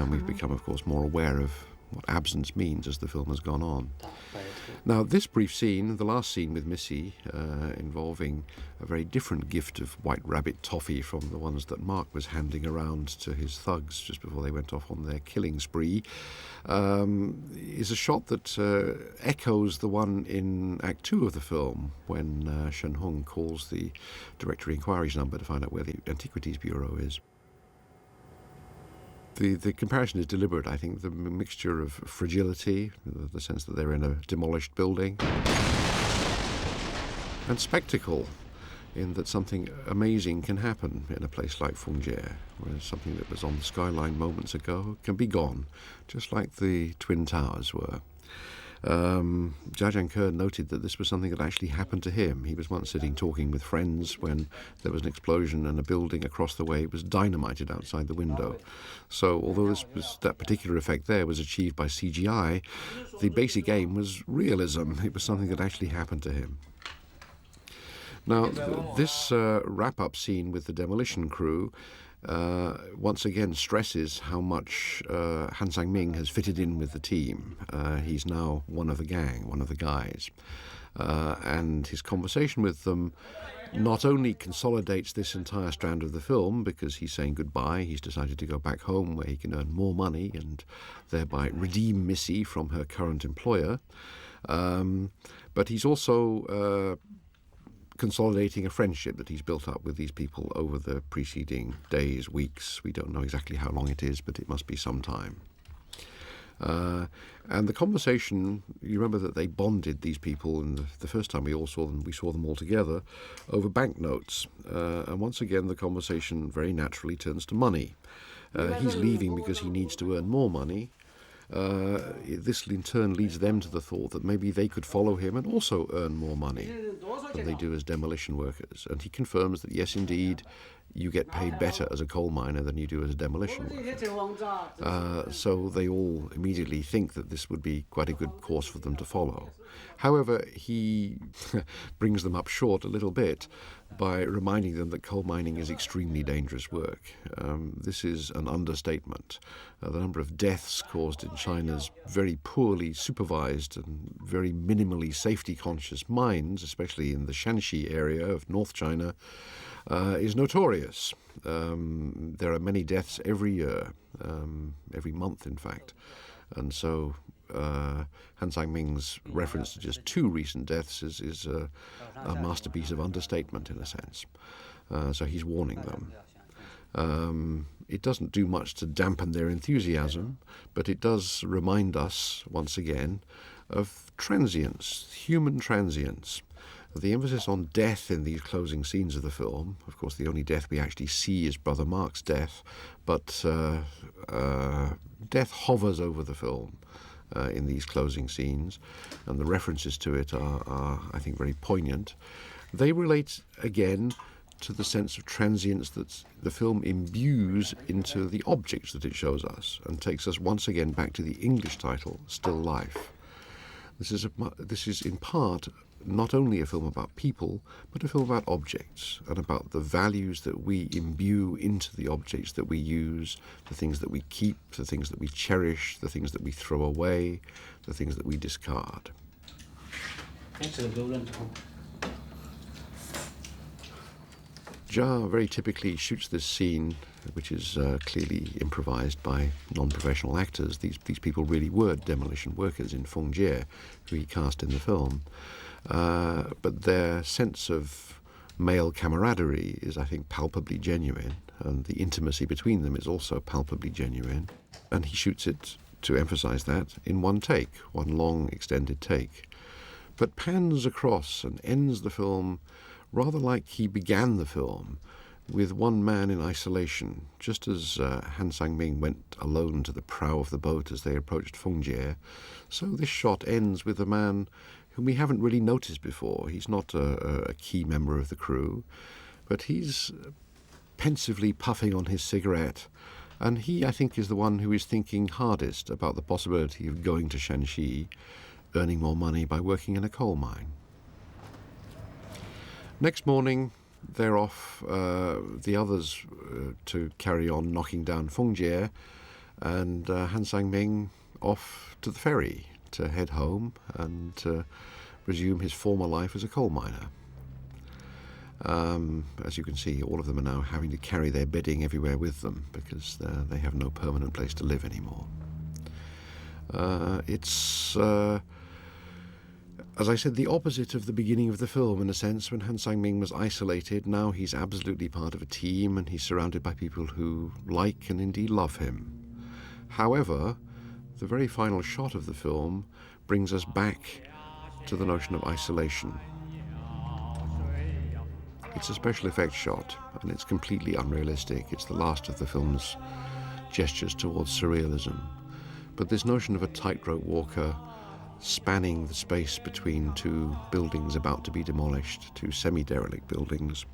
We've become, of course, more aware of what absence means as the film has gone on. Now, this brief scene, the last scene with Missy, involving a very different gift of white rabbit toffee from the ones that Mark was handing around to his thugs just before they went off on their killing spree, is a shot that echoes the one in Act 2 of the film when Shen Hong calls the Directory Inquiries number to find out where the Antiquities Bureau is. The comparison is deliberate, I think, the mixture of fragility, the sense that they're in a demolished building, and spectacle, in that something amazing can happen in a place like Fengjie, where something that was on the skyline moments ago can be gone, just like the Twin Towers were. Jia Jianke noted that this was something that actually happened to him. He was once sitting talking with friends when there was an explosion and a building across the way was dynamited outside the window. So although that particular effect there was achieved by CGI, the basic aim was realism. It was something that actually happened to him. Now, this wrap-up scene with the demolition crew once again stresses how much Han Sang-ming has fitted in with the team. He's now one of the gang, one of the guys. And his conversation with them not only consolidates this entire strand of the film, because he's saying goodbye, he's decided to go back home where he can earn more money and thereby redeem Missy from her current employer, but he's also consolidating a friendship that he's built up with these people over the preceding days, weeks. We don't know exactly how long it is, but it must be some time. And the conversation, you remember that they bonded, these people, and the first time we saw them all together over banknotes. And once again, the conversation very naturally turns to money. He's leaving because he needs to earn more money. This in turn leads them to the thought that maybe they could follow him and also earn more money than they do as demolition workers. And he confirms that yes, indeed, you get paid better as a coal miner than you do as a demolition worker. So they all immediately think that this would be quite a good course for them to follow. However, he brings them up short a little bit by reminding them that coal mining is extremely dangerous work. This is an understatement. The number of deaths caused in China's very poorly supervised and very minimally safety-conscious mines, especially in the Shanxi area of North China, is notorious. There are many deaths every year, every month in fact. And so Han Sang-ming's reference to just 2 recent deaths is a masterpiece of understatement in a sense. So he's warning them. It doesn't do much to dampen their enthusiasm, but it does remind us, once again, of transience, human transience. The emphasis on death in these closing scenes of the film, of course the only death we actually see is Brother Mark's death, but death hovers over the film in these closing scenes, and the references to it are, I think, very poignant. They relate, again, to the sense of transience that the film imbues into the objects that it shows us, and takes us once again back to the English title, Still Life. This is in part not only a film about people, but a film about objects and about the values that we imbue into the objects that we use, the things that we keep, the things that we cherish, the things that we throw away, the things that we discard. Jia very typically shoots this scene, which is clearly improvised by non-professional actors. These people really were demolition workers in Fengjie, who he cast in the film. But their sense of male camaraderie is, I think, palpably genuine, and the intimacy between them is also palpably genuine. And he shoots it, to emphasize that, in one take, one long, extended take. But pans across and ends the film rather like he began the film, with one man in isolation, just as Han Sang-ming went alone to the prow of the boat as they approached Fengjie. So this shot ends with a man whom we haven't really noticed before. He's not a key member of the crew, but he's pensively puffing on his cigarette, and he, I think, is the one who is thinking hardest about the possibility of going to Shanxi, earning more money by working in a coal mine. Next morning, they're off, the others, to carry on knocking down Fengjie, and Han Sang-ming off to the ferry to head home and resume his former life as a coal miner. As you can see, all of them are now having to carry their bedding everywhere with them because they have no permanent place to live anymore. It's, as I said, the opposite of the beginning of the film, in a sense. When Han Sang-ming was isolated, now he's absolutely part of a team and he's surrounded by people who like and indeed love him. However, the very final shot of the film brings us back to the notion of isolation. It's a special effects shot, and it's completely unrealistic. It's the last of the film's gestures towards surrealism. But this notion of a tightrope walker spanning the space between two buildings about to be demolished, two semi-derelict buildings,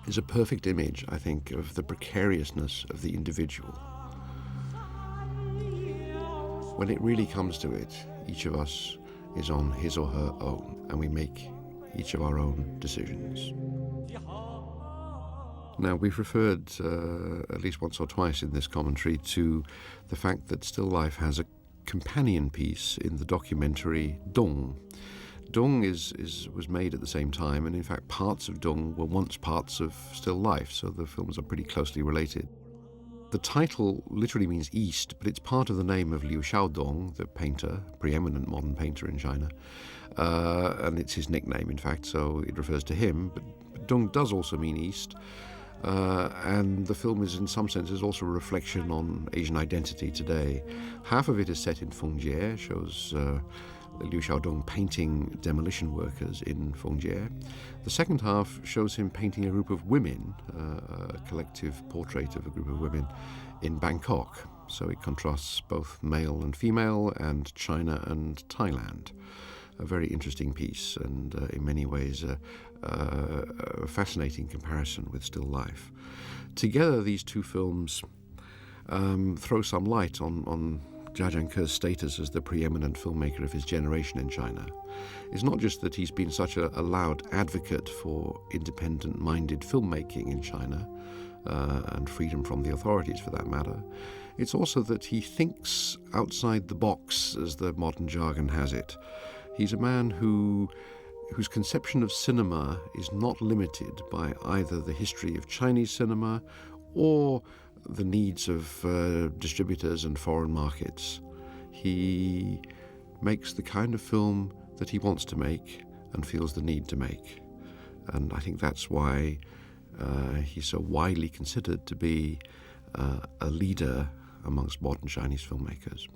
is a perfect image, I think, of the precariousness of the individual. When it really comes to it, each of us is on his or her own, and we make each of our own decisions. Now, we've referred at least once or twice in this commentary to the fact that Still Life has a companion piece in the documentary Dong. Dong was made at the same time, and in fact parts of Dong were once parts of Still Life, so the films are pretty closely related. The title literally means east, but it's part of the name of Liu Xiaodong, the painter, preeminent modern painter in China, and it's his nickname, in fact, so it refers to him. But Dong does also mean east, and the film is in some senses also a reflection on Asian identity today. Half of it is set in Fengjie, shows Liu Xiaodong painting demolition workers in Fengjie. The second half shows him painting a group of women, a collective portrait of a group of women in Bangkok. So it contrasts both male and female and China and Thailand. A very interesting piece and in many ways a fascinating comparison with Still Life. Together, these two films throw some light on Jia Zhangke's status as the preeminent filmmaker of his generation in China. It's not just that he's been such a loud advocate for independent-minded filmmaking in China and freedom from the authorities for that matter. It's also that he thinks outside the box, as the modern jargon has it. He's a man whose conception of cinema is not limited by either the history of Chinese cinema or the needs of distributors and foreign markets. He makes the kind of film that he wants to make and feels the need to make. And I think that's why he's so widely considered to be a leader amongst modern Chinese filmmakers.